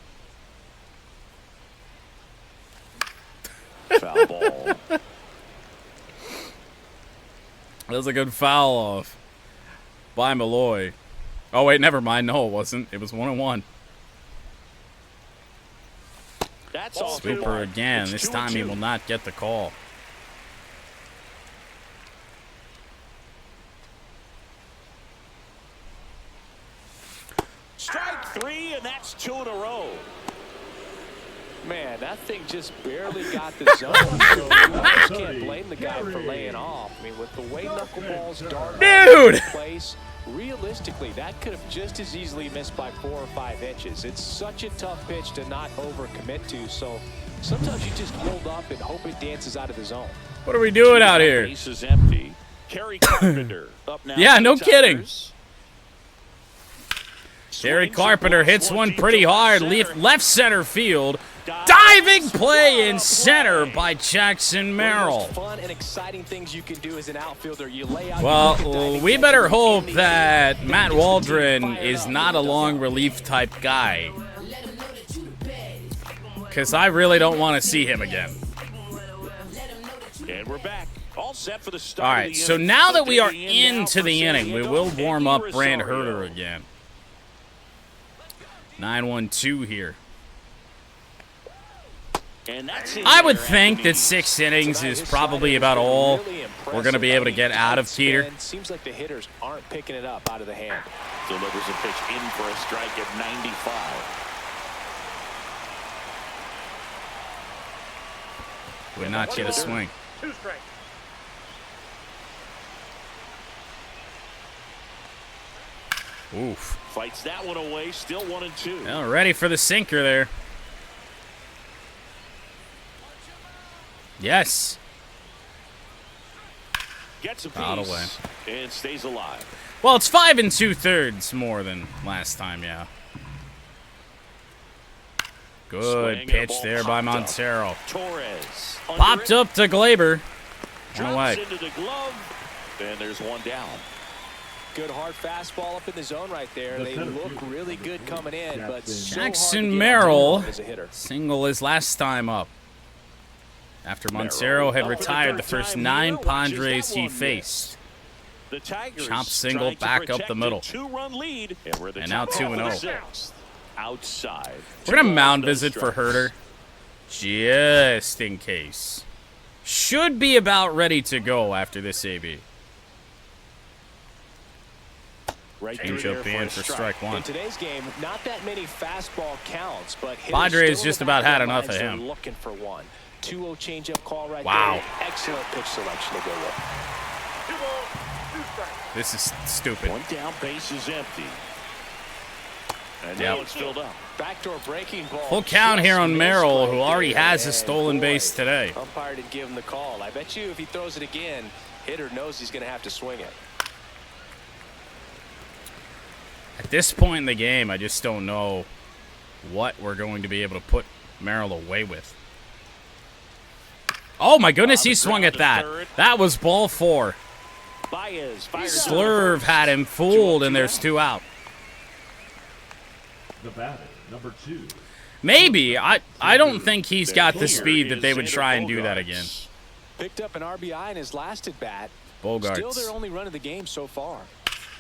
Foul ball. That was a good foul off by Malloy. Oh, wait, never mind. No, it wasn't. It was 1-1. That's off the Sweeper line. again. It's This 2-2. time he will not get the call. Strike 3, and that's 2 in a row. Man, that thing just barely got the zone. So you almost can't blame the guy for laying off. I mean, with the way knuckleballs dart Dude! place, realistically, that could have just as easily missed by 4 or 5 inches. It's such a tough pitch to not overcommit to. So sometimes you just hold up and hope it dances out of the zone. What are we doing out here? Base is empty. Kerry Carpenter up now. Yeah, for no the kidding. Tigers. Gary Swings Carpenter and hits balls, one 1-2 pretty to hard. center. Left center field. Diving play in center by Jackson One of the Merrill. most fun and exciting things you can do as an outfielder. You lay out. Well, you look at diving we catch, better you hope feel the that energy, Matt then gets the team Waldron fired is up. not a long relief type guy. Because I really don't want to see him again. And we're back. All set for the All start of right, the so inning. now that we are Digging in now into for the San inning, we Diego, will warm Nicky up Brand Rosario. Herder again. 9-1-2 here. And that's in I would there, think that Anthony. 6 innings Tonight, is his probably slider about has been all really we're going to be impressive. able to get out of Teeter. And seems like the hitters aren't picking it up out of the hand. Delivers a pitch in for a strike at 95. Would not get a swing. 2 strikes. Oof. Fights that one away. Still 1-2. Well, ready for the sinker there. Yes. Gets a Foul piece away. and stays alive. Well, it's 5 2/3 more than last time, yeah. Good Swing and a pitch ball there by popped up. Montero. Torres under Popped it, up to Glaber. No drops way. into the glove, and there's one down. Good hard fastball up in the zone right there. They look really good coming in, but so hard to Jackson get on Merrill. target as a hitter. Single his last time up. After Montero Merrill had up for the retired the third first time 9 here. Watches Padres that he one miss. faced. The Tigers Chop single trying to back up protect the a middle. 2-run lead, and we're the And now top half of 2-0. the sixth. Outside. We're going to 2 mound balls, no visit for strikes. Herder. Just in case. Should be about ready to go after this AB. Right Change through up there in for a strike In 1. today's game, not that many fastball counts, but hitters Padres still in just the about back had of their enough of minds are him. looking for one. 2-0 changeup call right Wow. there. Excellent pitch selection to go with. 2 balls, 2 strikes. This is stupid. One down, base is empty. And Yep. now it's filled up. Backdoor breaking ball. Full count just here on missed Merrill, right who already there. has a And stolen boy, base today. Umpire didn't give him the call. I bet you if he throws it again, hitter knows he's going to have to swing it. At this point in the game, I just don't know what we're going to be able to put Merrill away with. Oh my goodness, he swung at that. That was ball 4. Baez fires Slurve had him fooled, and there's 2 out. The batter, number 2. Maybe. I don't think he's got the Here speed that is they would Xander try and do that Bogaerts. again. Picked up an RBI in his last at bat. Still their Bogarts. only run of the game so far.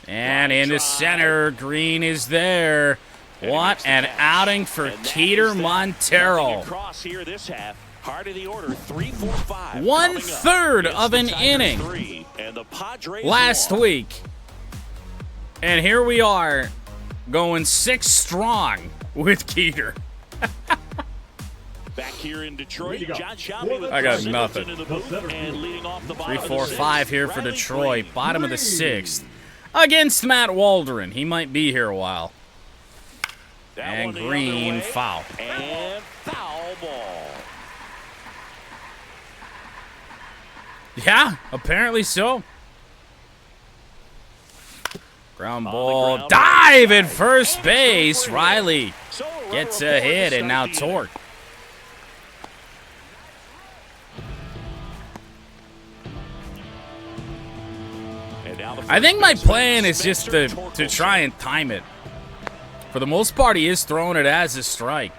And into center, Green is there. What an outing for And that Keter is that. Montero. Nothing across here this half. Heart of the order, 3-4-5. 1/3 Coming up. of an It's the Tigers inning 3 and the Padres Last 1. week. And here we are going 6 strong with Keter. Back here in Detroit, We got John Shelby with I got Singleton nothing. in the booth and leading off the bottom 3, 4, of the 5 sixth. here for Riley Detroit. Green. Bottom of the 6th. Against Matt Waldron. He might be here a while. That And one the other Green way. foul. And foul ball. Yeah, apparently so. Ground On the ball. ground. Dive at first base. And Riley So a gets runner a will pull hit, to and now start the inning. Torque. And now the I think my first baseman, plan is just Spencer to Torkelson. try and time it. For the most part, he is throwing it as a strike.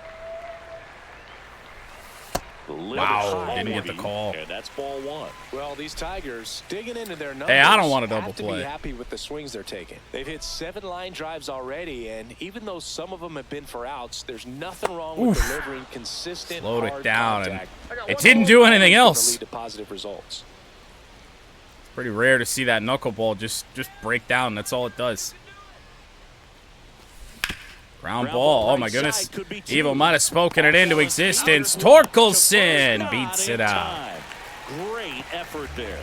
Wow, didn't get the call. And that's ball one. Well, these Tigers digging into their numbers. Hey, I don't want a double have to play. be happy with the swings they're taking. They've hit 7 line drives already, and even though some of them have been for outs, there's nothing wrong with delivering consistent Slowed it hard down, contact. and it didn't do anything Lead else. to positive results. Pretty rare to see that knuckleball just break down. That's all it does. Ground ball. Oh, my goodness. Evo might have spoken it into existence. Torkelson beats it out. Great effort there.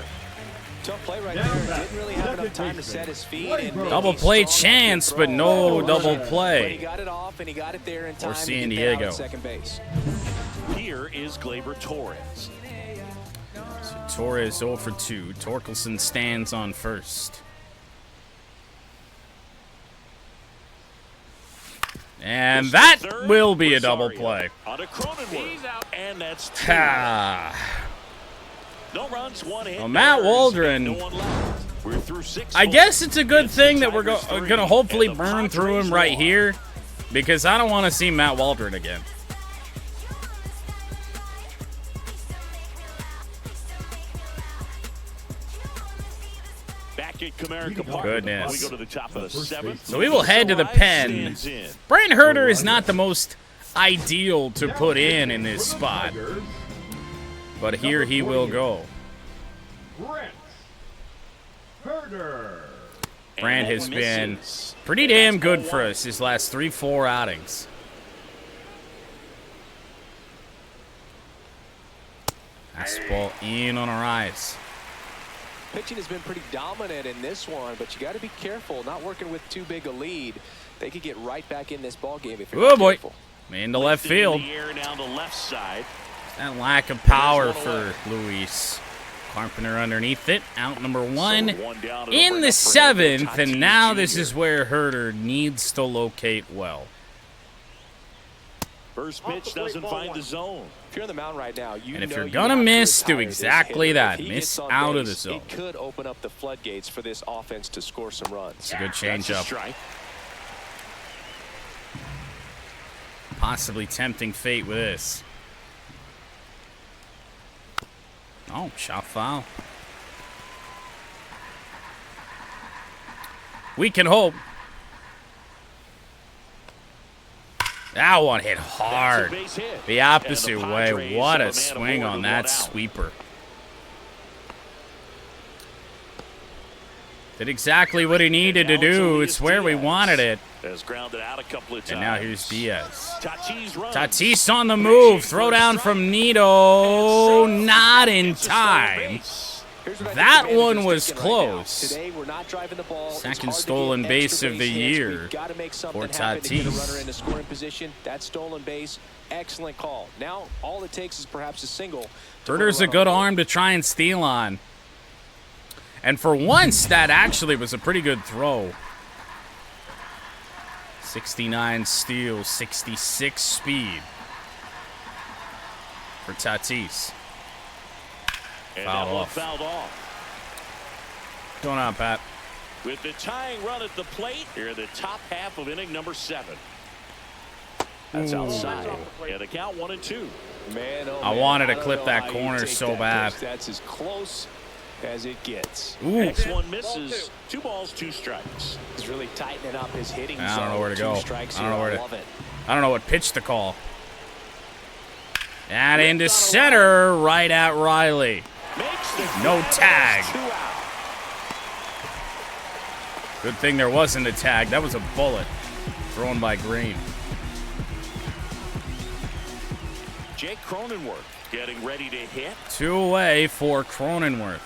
Tough play right there. Didn't really have enough time to set his feet. And Double play chance, but no double But he play got it off, and he got it there in time for to San get that out Diego. at second base. Here is Gleyber Torres. So Torres 0 for 2. Torkelson stands on first. And that will be a double play. On a Cronenworth. And that's 2. Ha. No runs, 1 hit. Well, Matt Waldron, No one left. We're through 6. I guess it's a good thing that we're going to hopefully burn through him right here, because I don't want to see Matt Waldron again. Back at Comerica Park. Goodness. We go to the top of the 7th. So we will head to the pen. Brian Herter is not the most ideal to put in this spot, but here he will go. Brent Herter. Brand has been pretty damn good for us his last 3-4 outings. Fastball in on our eyes. Pitching has been pretty dominant in this one, but you got to be careful. Not working with too big a lead. They could get right back in this ball game if you're not careful. Into left field. In the air down the left side. That lack of power for Luis. Carpenter underneath it. Out number 1 in the 7th, and now this is where Herter needs to locate well. First pitch doesn't find the zone. If you're on the mound right now, And if you're gonna miss, do exactly that. Miss out of the zone. It could open up the floodgates for this offense to score some runs. It's a good changeup. Strike. Possibly tempting fate with this. Oh, shot foul. We can hope. That one hit hard. The opposite way. What a swing on that sweeper. Did exactly what he needed to do. It's where we wanted it. Has grounded out a couple of times. And now here's Diaz. Tatis Tatis on the move. Throw down from Nido. Not in time. That one was close. Today, we're not driving the ball. Second stolen base of the year for Tatis. That stolen base, excellent call. Now all it takes is perhaps a single. Herter's a good arm to try and steal on. And for once, that actually was a pretty good throw. 69 steal, 66 speed for Tatis. Fouled off. Going on, Pat. With the tying run at the plate, here in the top half of inning number 7. That's outside. Yeah, the count 1-2. Man, oh I man, wanted to I don't clip know that how you corner take so that bad. pitch. That's as close as it gets. Ooh. Next one misses. 2 balls, 2 strikes. He's really tightening up his hitting I don't know zone. where to 2 go. strikes I don't know here. where to- Love it. I don't know what pitch to call. And into center, right at Riley. No tag. 2 out. Good thing there wasn't a tag. That was a bullet thrown by Green. Jake Cronenworth getting ready to hit. 2 away for Cronenworth.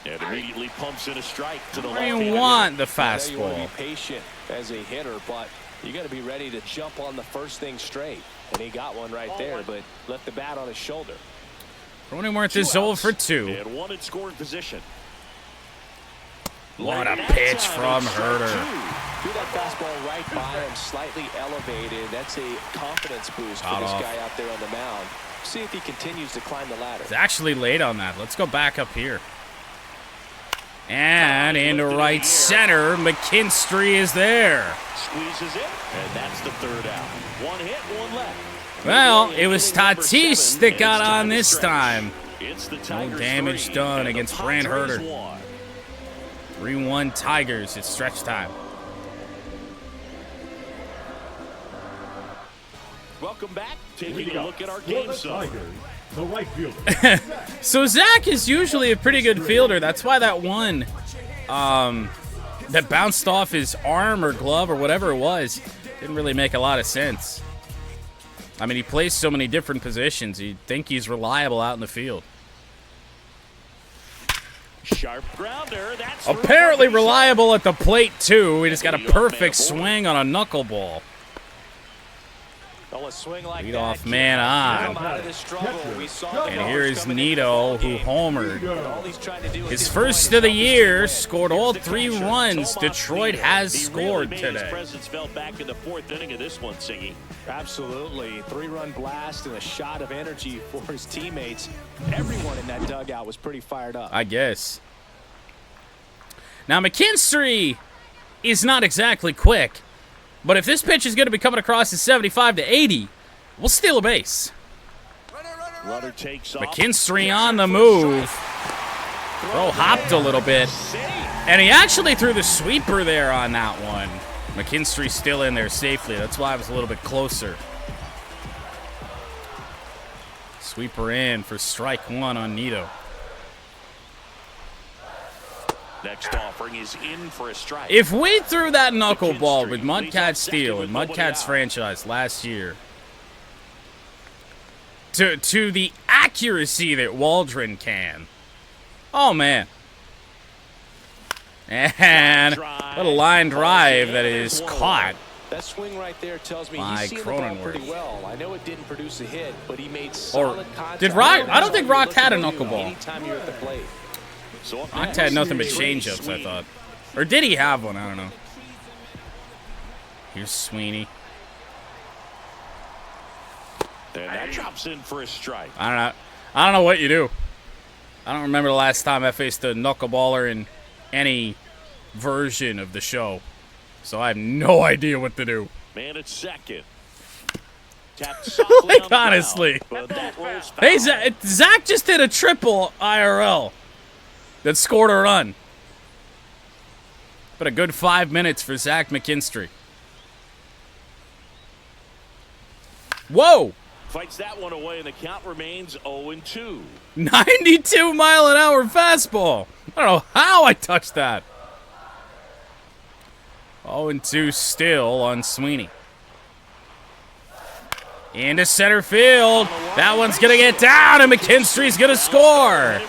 And immediately pumps in a strike to the I left. didn't want the I know you want to fastball. be patient as a hitter, but you got to be ready to jump on the first thing straight. And he got one right there, but left the bat on his shoulder. Cronenworth is 0 for 2. And 1 in scoring position. What a pitch from Herter. Threw that fastball right by him, slightly elevated. That's a confidence boost for this guy out there on the mound. See if he continues to climb the ladder. It's actually late on that. Let's go back up here. And into right center, McKinstry is there. Squeezes it, and that's the 3rd out. 1 hit, 1 left. Well, it was Tatis that got on this time. No damage done against Brand Herter. 3-1 Tigers. It's stretch time. Welcome back. Taking a look at our game side. The right fielder. So Zach is usually a pretty good fielder. That's why that one that bounced off his arm or glove or whatever it was didn't really make a lot of sense. I mean, he plays so many different positions. You'd think he's reliable out in the field. Sharp grounder. That's Apparently reliable at the plate, too. He just got a perfect swing on a knuckleball. Well, a swing like Lead that off can man get him on. out of this struggle. We saw the And here's coming in Nido, the who game. homered. All he's trying to do is His get first points of the on this year, win. scored all 3 runs. Detroit has scored His today. presence felt back in the 4th inning of this one, Siggy. Absolutely. 3-run blast and a shot of energy for his teammates. Everyone in that dugout was pretty fired up. I guess. Now, McKinstry is not exactly quick, but if this pitch is going to be coming across at 75 to 80, we'll steal a base. Runner takes off. McKinstry on the move. Throw hopped a little bit. And he actually threw the sweeper there on that one. McKinstry still in there safely. That's why I was a little bit closer. Sweeper in for strike 1 on Nido. Next offering is in for a strike. If we threw that knuckleball with Mudcat Steel and Mudcat's franchise last year to the accuracy that Waldron can, oh man. And what a line drive that is caught. That swing right there tells me by he's seen the ball Cronenworth. pretty well. I know it didn't produce a hit, but he made solid contact. did Rock? I don't think Rock had a knuckleball. Anytime you're at the plate. So Rock had nothing but changeups, I thought. Or did he have one? I don't know. Here's Sweeney. And that drops in for a strike. I don't know what you do. I don't remember the last time I faced a knuckleballer in any version of the show. So I have no idea what to do. Man at second. Tapped softly Like, on the ground, honestly. but that rolls Hey, foul. Zach just did a triple IRL that scored a run. But a good 5 minutes for Zach McKinstry. Whoa! Fights that one away, and the count remains 0-2. 92-mile-an-hour fastball. I don't know how I touched that. 0-2 still on Sweeney. Into center field. That one's going to get down, and McKinstry's going to score.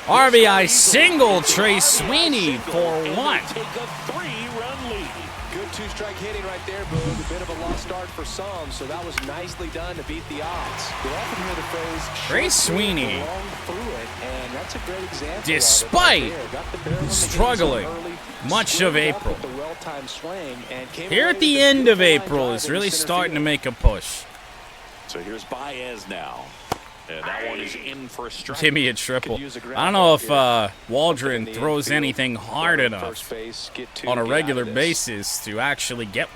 RBI single, Trey Sweeney for 1. Take a 3-run lead. Good two-strike hitting right there, Boog. A bit of a lost start for some, so that was nicely done to beat the odds. You often hear the phrase, Trey Sweeney, long through it, and that's a great example. despite struggling much of April, here at the end of April is really starting to make a push. So here's Baez now. And that one is in for a strike. Give me a triple. I don't know if Waldron throws anything hard enough on a regular basis to actually get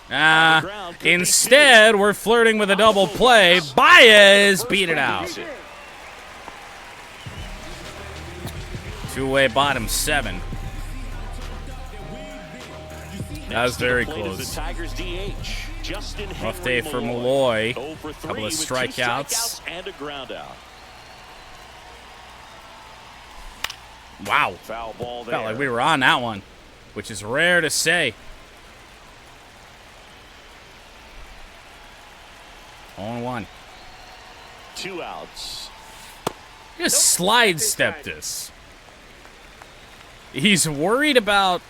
one. Instead, we're flirting with a double play. Baez beat it out. Two-way bottom 7. That was very close. Rough day for Malloy. Couple of strikeouts. And a ground out. Wow. Foul ball there. Felt like we were on that one, which is rare to say. 0-1. 2 outs. Just slide step this. He's worried about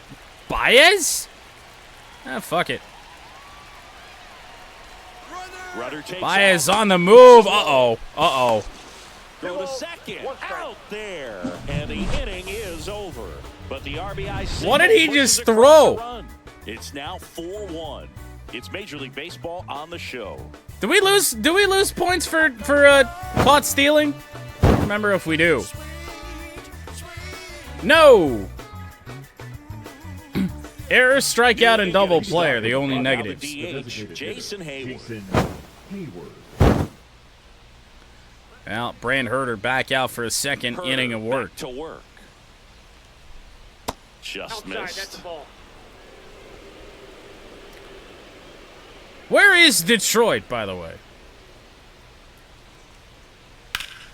Baez? Ah, fuck it. Baez on the move. Uh-oh. Uh-oh. Go to second. Out there. And the inning is over. But the RBI. What did he just throw? It's now 4-1. It's Major League Baseball on the show. Do we lose points for caught stealing? I don't remember if we do. No. Error, strikeout, and double play are the only Now the negatives. DH, Designated Jason hitter, Hayward. Jason Hayward. Well, Brand Herter back out for a second Herter inning of work. back to work. Just Outside, that's missed. the ball. Where is Detroit, by the way?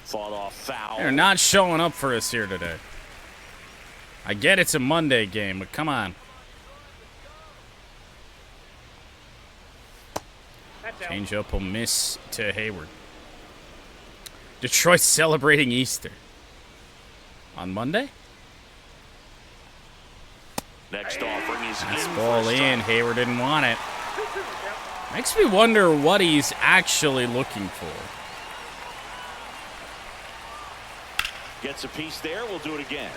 Fought off foul. They're not showing up for us here today. I get it's a Monday game, but come on. That's out. Change up will miss to Hayward. Detroit's celebrating Easter. On Monday? Next offering is That's in ball for a in. strike. Hayward didn't want it. Makes me wonder what he's actually looking for. Gets a piece there. We'll do it again.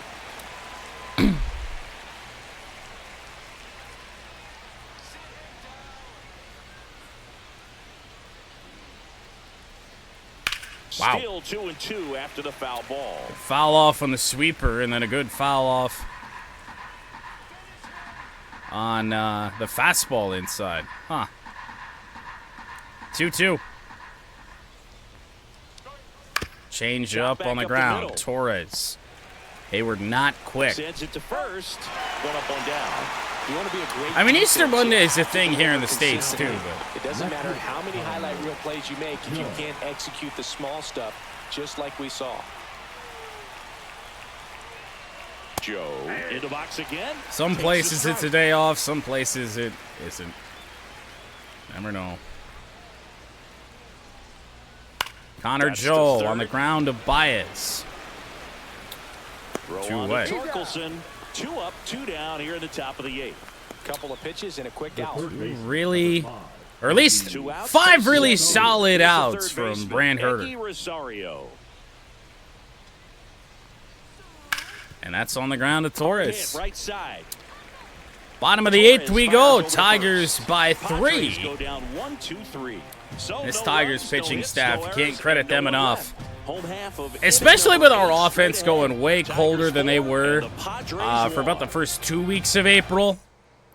Wow. Still 2-2 after the foul ball. Foul off on the sweeper, and then a good foul off on the fastball inside. Huh. 2-2. Change Shot up back on the up the ground. middle. Torres. Hayward not quick. Sends it to first. One up, one down. You want to be a great I mean, defense, Easter Monday is a you have to thing here in the deliver States, too. consistently. But It doesn't matter how many highlight reel plays you make if you can't execute the small stuff, just like we saw. Joe in the box again. some Takes the places it's a strike. day off. Some places it isn't. Never know. Connor That's the Joel third. on the ground to Baez. Throw Two on away. to Torkelson. 2 up, 2 down here in the top of the 8th. Couple of pitches and a quick The out. third baseman, Really, number 5, or at least 2 outs. 5 really Here's solid the outs third from baseman, Brand Herter. Eddie Rosario. And that's on the ground to Hit Torres. right side. Bottom of the 8th we go. Tigers by Padres 3. go down 1-2-3. So This no Tigers runs, no pitching hits, staff, no you errors, can't credit and them no one enough. left. Home half of Especially inning with number our 8 offense straight going ahead. way Tigers colder than they 4, were and the Padres for about the 1. first 2 weeks of April.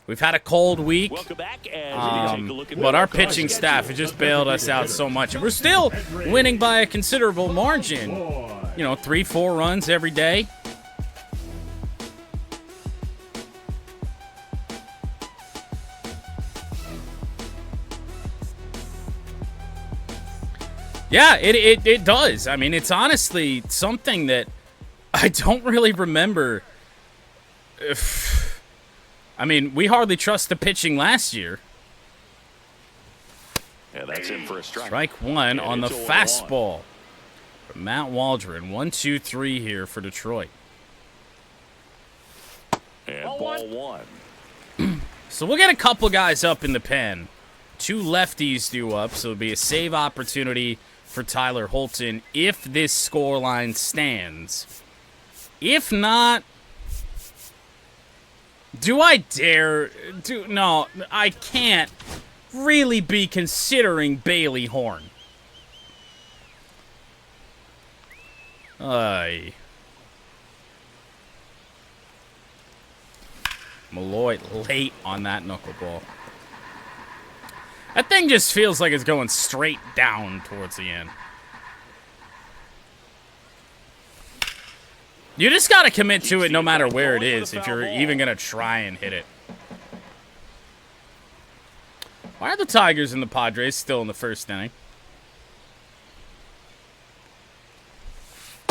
We've had a cold week. Welcome back as we take a look at But the our Tigers pitching schedule. staff has just bailed us out so much. And we're still winning by a considerable margin. You know, 3-4 runs every day. Yeah, it does. I mean, it's honestly something that I don't really remember. I mean, we hardly trust the pitching last year. Yeah, that's in for a strike. Strike one And on the it's a 1-1. fastball from Matt Waldron. 1-2-3 here for Detroit. And ball 1. So we'll get a couple guys up in the pen. 2 lefties due up, so it'll be a save opportunity for Tyler Holton if this scoreline stands. If not, do I dare? No, I can't really be considering Bailey Horn. Aye. Malloy late on that knuckleball. That thing just feels like it's going straight down towards the end. You just got to commit to it no matter where it is if you're even going to try and hit it. Why are the Tigers and the Padres still in the first inning?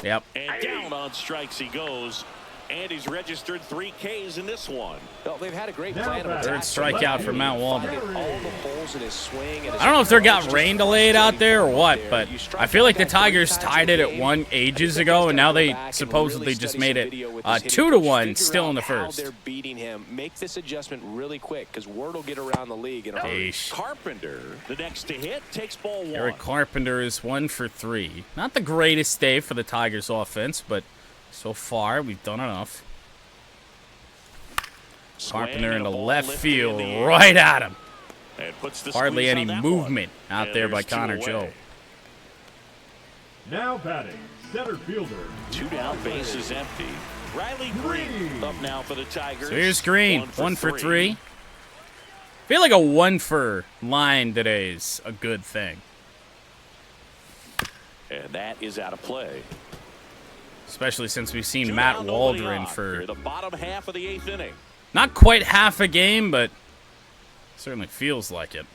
Yep. And down on strikes he goes. And he's registered 3 Ks in this one. Well, they've had a great Now plan of back. attack. Third strikeout for Matt Waldron. Finding all the holes in his swing and his I don't know if there got approach, rain just delayed out there or what, there. but You strike I feel like the out that 3 Tigers times tied in it the at game. 1 ages I think ago, those and guys now gotta they go back and supposedly really just study made some it video with his hitting 2-1 coach. still in the Figure out first. how they're beating him. Make this adjustment really quick because word will get around the league in a hurry. Yeesh. Carpenter, the next to hit, takes ball 1. Eric Carpenter is 1 for 3. Not the greatest day for the Tigers offense, but so far we've done enough. Carpenter into left field, right at him. And puts the Hardly squeeze any on that movement one. out And there by there's 2 Connor away. Joe. Now batting, center fielder. 2 down, base is empty. Riley Green up now for the Tigers. So here's Green, 1 for 3. I feel like a 1 for line today is a good thing. And that is out of play. Especially since we've seen Matt Waldron for the bottom half of the 8th inning. not quite half a game, but certainly feels like it.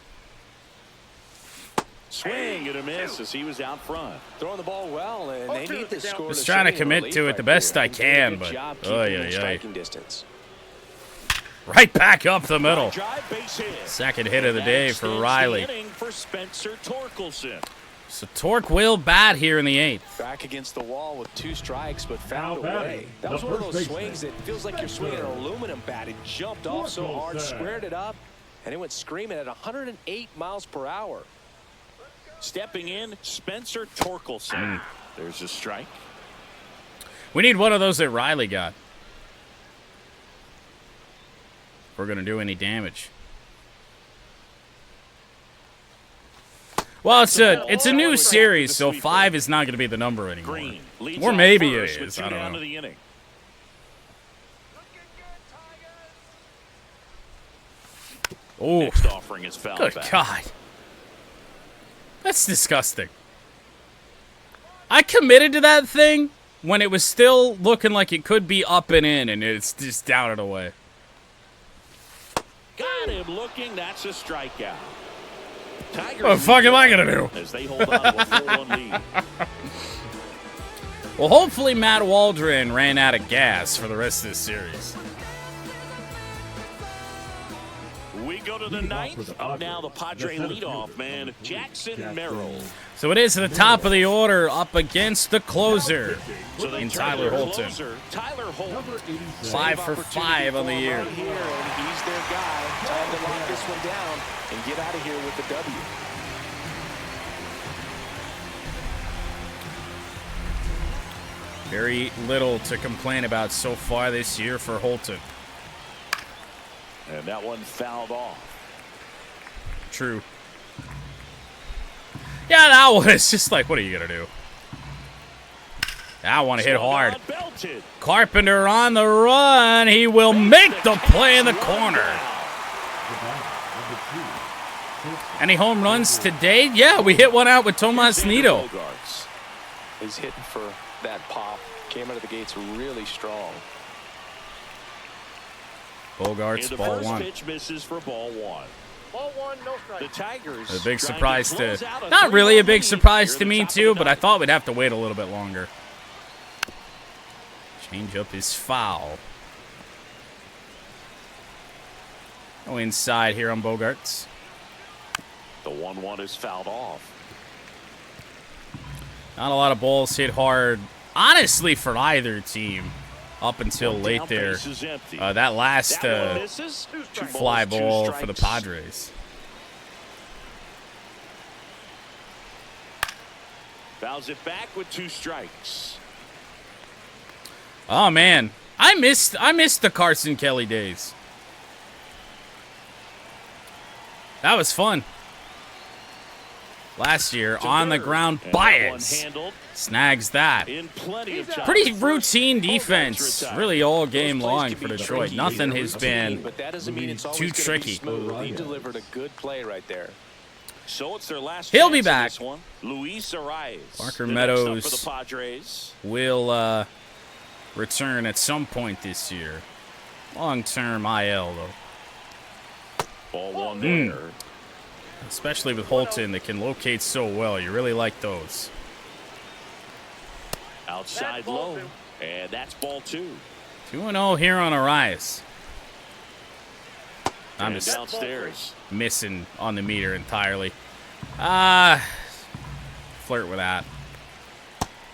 Swing and a miss as he was out front. Throwing the ball well, and they need this score. Just trying to commit to it the best I can, but striking distance. Right back up the middle. Drive, base hit. Second hit of the day for Riley. For Spencer Torkelson. So Torque will bat here in the 8th. Back against the wall with 2 strikes, but found a way. That was one of those swings that feels like you're swinging an aluminum bat. It jumped off so hard, squared it up, and it went screaming at 108 miles per hour. Stepping in, Spencer Torkelson. There's a strike. We need one of those that Riley got. If we're going to do any damage. Well, it's a new series, so 5 is not going to be the number anymore. Or maybe it is. I don't know. Oh, next offering is fouled good back. God. That's disgusting. I committed to that thing when it was still looking like it could be up and in, and it's just down and away. Got him looking. That's a strikeout. Tigers, What the fuck am I going to do? As they hold on to a 4-1 lead. Well, hopefully Matt Waldron ran out of gas for the rest of this series. We go to the 9th. Up now the Padre leadoff man, Jackson Merrill. So it is at the top of the order up against the closer in Tyler Holton. Tyler Holton. 5 for 5 on the year. Right here, and he's their guy. Time to lock this one down and get out of here with the W. Very little to complain about so far this year for Holton. And that one fouled off. True. Yeah, that one is just like, what are you going to do? That one hit hard. Carpenter on the run. He will make the play in the corner. Any home runs today? Yeah, we hit one out with Tomas Nido. He's hitting for that pop. Came out of the gates really strong. Bogarts, ball first 1. Pitch misses for ball 1. Ball 1, no strike. The Tigers. A big surprise to, not really a big surprise to me too, but I thought we'd have to wait a little bit longer. Change up is foul. Go inside here on Bogarts. The 1-1 is fouled off. Not a lot of balls hit hard, honestly, for either team up until late there. That last fly ball for the Padres. Fouls it back with 2 strikes. Oh man, I missed the Carson Kelly days. That was fun. Last year, on the ground, Baez snags that. Pretty routine defense, really all game long for Detroit. Nothing has been too tricky. He delivered a good play right there. So it's their last. He'll be back. Luis Arias. Parker Meadows will return at some point this year. Long-term IL, though. Ball 1 there. Especially with Holton that can locate so well. You really like those. Outside low. And that's ball 2. 2-0 here on Arias. I'm just downstairs. Missing on the meter entirely. Flirt with that.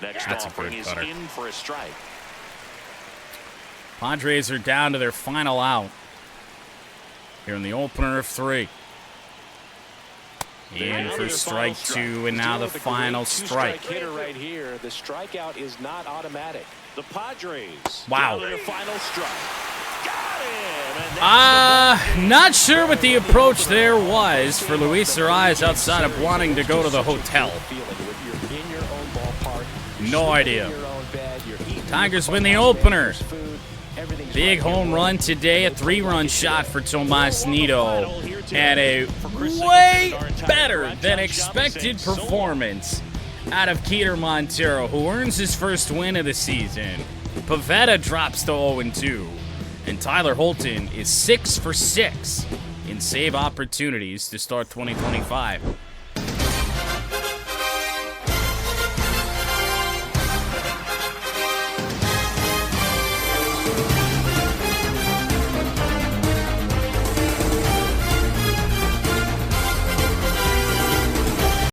Next That's a offering good is cutter. in for a strike. Padres are down to their final out here in the opener of 3. In for strike 2, and now the final strike. Hitter right here. The strikeout is not automatic. The Padres. Wow. Down to the final strike. Got him. And Not sure what the approach there was for Luis Arias outside of wanting to go to the hotel. You're in your own ballpark. No idea. You're in your own bed. You're eating Tigers win the opener. Big home run today, a 3-run shot for Tomas Nido, and a way better than expected performance out of Keter Montero, who earns his first win of the season. Pavetta drops to 0-2, and Tyler Holton is 6 for 6 in save opportunities to start 2025.